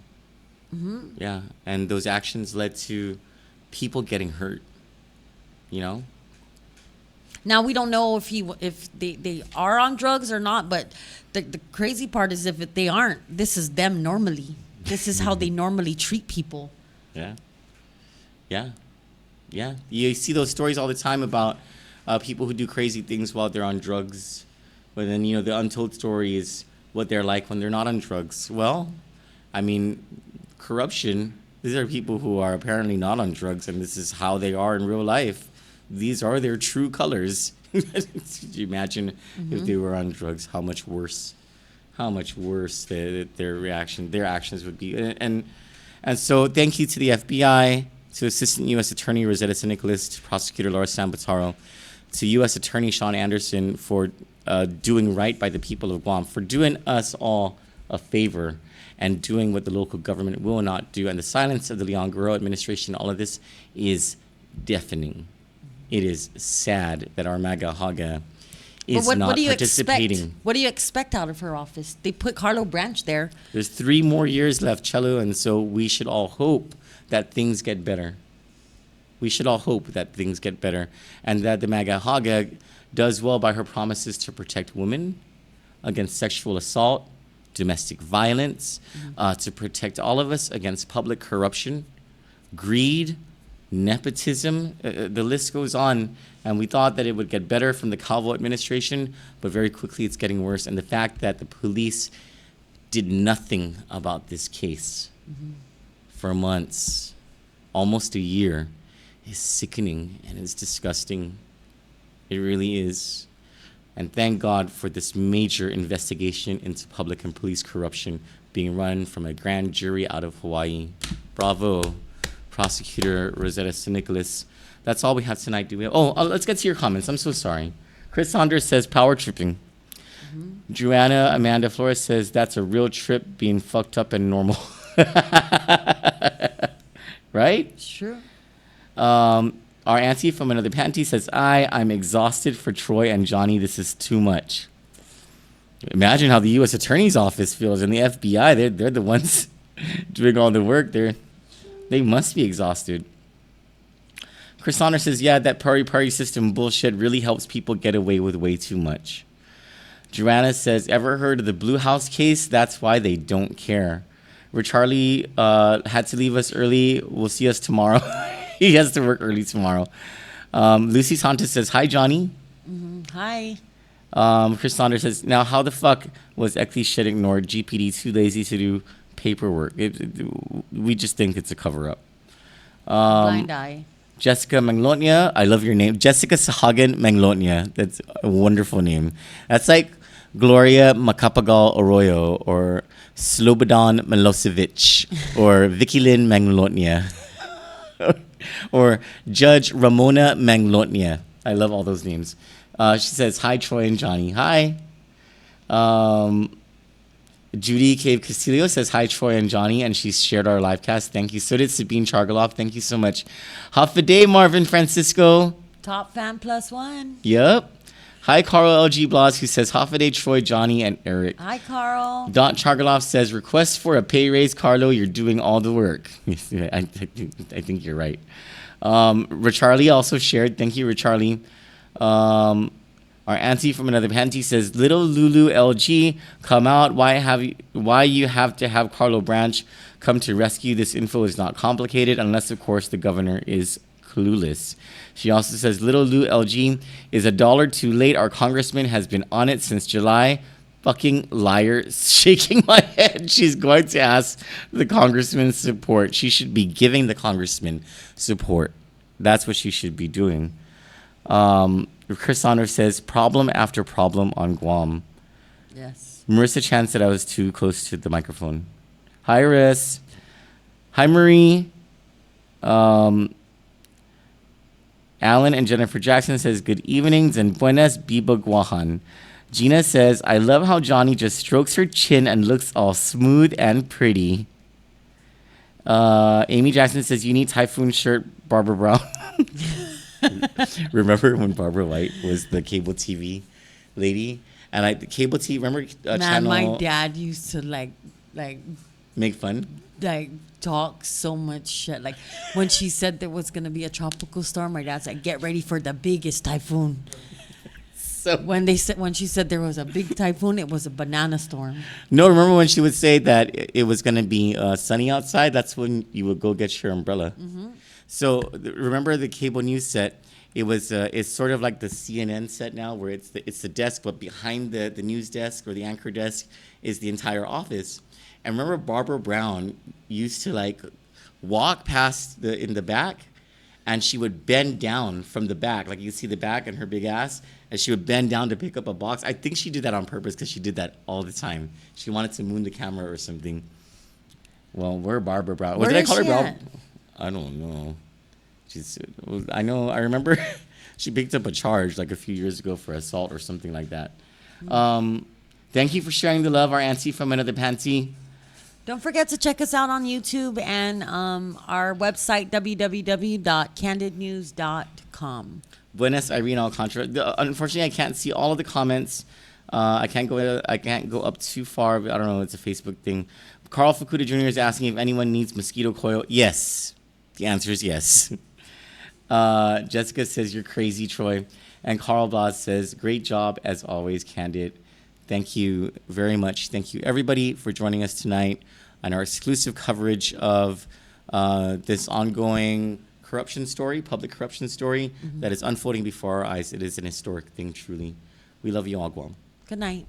Yeah, and those actions led to people getting hurt. You know. Now we don't know if they are on drugs or not, but the crazy part is if they aren't, this is them normally. This is how they normally treat people. Yeah. Yeah. Yeah. You see those stories all the time about people who do crazy things while they're on drugs. But then, you know, the untold story is what they're like when they're not on drugs. Well, I mean, corruption, These are people who are apparently not on drugs, and this is how they are in real life. These are their true colors. Could you imagine if they were on drugs, how much worse their actions would be. And so thank you to the FBI, to Assistant U.S. Attorney Rosetta St. Nicholas, to Prosecutor Laura Sambataro, to U.S. Attorney Sean Anderson for doing right by the people of Guam, for doing us all a favor and doing what the local government will not do. And the silence of the Leon Guerrero administration, all of this is deafening. It is sad that our MAGA Haga is not participating. What do you expect out of her office? They put Carlo Branch there. There's 3 more years left, Chelo, and so we should all hope that things get better. We should all hope that things get better and that the MAGA Haga does well by her promises to protect women against sexual assault, domestic violence, to protect all of us against public corruption, greed, nepotism. The list goes on. And we thought that it would get better from the Calvo administration, but very quickly it's getting worse. And the fact that the police did nothing about this case for months, almost a year, is sickening and is disgusting. It really is. And thank God for this major investigation into public and police corruption being run from a grand jury out of Hawaii. Bravo, Prosecutor Rosetta St. Nicholas. That's all we have tonight. Let's get to your comments. I'm so sorry. Chris Saunders says power tripping. Joanna Amanda Flores says that's a real trip being fucked up and normal. Right? Sure. Our auntie from another panty says, I'm exhausted for Troy and Johnny. This is too much. Imagine how the U.S. Attorney's Office feels and the FBI. They're the ones doing all the work. They must be exhausted. Chris Honor says, yeah, that pari system bullshit really helps people get away with way too much. Joanna says, ever heard of the Blue House case? That's why they don't care. Charlie had to leave us early. We'll see us tomorrow. He has to work early tomorrow. Lucy Santos says, hi, Johnny. Hi. Chris Saunders says, now how the fuck was Eckley shit ignored? GPD too lazy to do paperwork. We just think it's a cover-up. Blind eye. Jessica Manglonia, I love your name. Jessica Sahagan Manglonia. That's a wonderful name. That's like Gloria Macapagal Arroyo or Slobodan Milosevic or Vicky Lynn Manglonia or Judge Ramona Manglonia. I love all those names. She says, hi, Troy and Johnny. Hi. Judy Cave Castillo says, hi, Troy and Johnny, and she's shared our live cast. Thank you. So did Sabine Chargaloff. Thank you so much. Half a day, Marvin Francisco. Top fan +1. Yep. Hi, Carl LG Blas, who says, half a day, Troy, Johnny, and Eric. Hi, Carl. Dot Chargaloff says, request for a pay raise, Carlo. You're doing all the work. I think you're right. Richarlie also shared. Thank you, Richarlie. Our auntie from another panty says, little Lulu LG, come out. Why you have to have Carlo Branch come to rescue? This info is not complicated unless, of course, the governor is clueless. She also says, little Lou LG is $1 too late. Our congressman has been on it since July. Fucking liar. Shaking my head. She's going to ask the congressman support. She should be giving the congressman support. That's what she should be doing. Chris Saunders says, problem after problem on Guam. Yes. Marissa Chan said I was too close to the microphone. Hi, Riss. Hi, Marie. Alan and Jennifer Jackson says, good evenings and buenas biba guahan. Gina says, I love how Johnny just strokes her chin and looks all smooth and pretty. Amy Jackson says, you need typhoon shirt, Barbara Brown. Remember when Barbara White was the cable TV lady? And the cable TV, remember channel? My dad used to like make fun? Like talk so much shit. Like when she said there was gonna be a tropical storm, my dad's like, get ready for the biggest typhoon. So when she said there was a big typhoon, it was a banana storm. No, remember when she would say that it was gonna be sunny outside? That's when you would go get your umbrella. Mm-hmm. So remember the cable news set? It was it's sort of like the CNN set now, where it's the desk, but behind the news desk or the anchor desk is the entire office. And remember, Barbara Brown used to like walk past in the back, and she would bend down from the back, like you see the back and her big ass, and she would bend down to pick up a box. I think she did that on purpose because she did that all the time. She wanted to moon the camera or something. Well, we're Barbara Brown. What Where did I is call her, she Brown? at? I don't know. I remember she picked up a charge like a few years ago for assault or something like that. Thank you for sharing the love, our auntie from another panty. Don't forget to check us out on YouTube and our website, www.candidnews.com. Buenas, Irene Alcantara. Unfortunately, I can't see all of the comments. I can't go up too far. But I don't know. It's a Facebook thing. Carl Fukuda Jr. is asking if anyone needs mosquito coil. Yes. The answer is yes. Jessica says, you're crazy, Troy. And Carl Blas says, great job as always, Candid. Thank you very much. Thank you, everybody, for joining us tonight on our exclusive coverage of this ongoing corruption story, public corruption story that is unfolding before our eyes. It is an historic thing, truly. We love you all, Guam. Good night.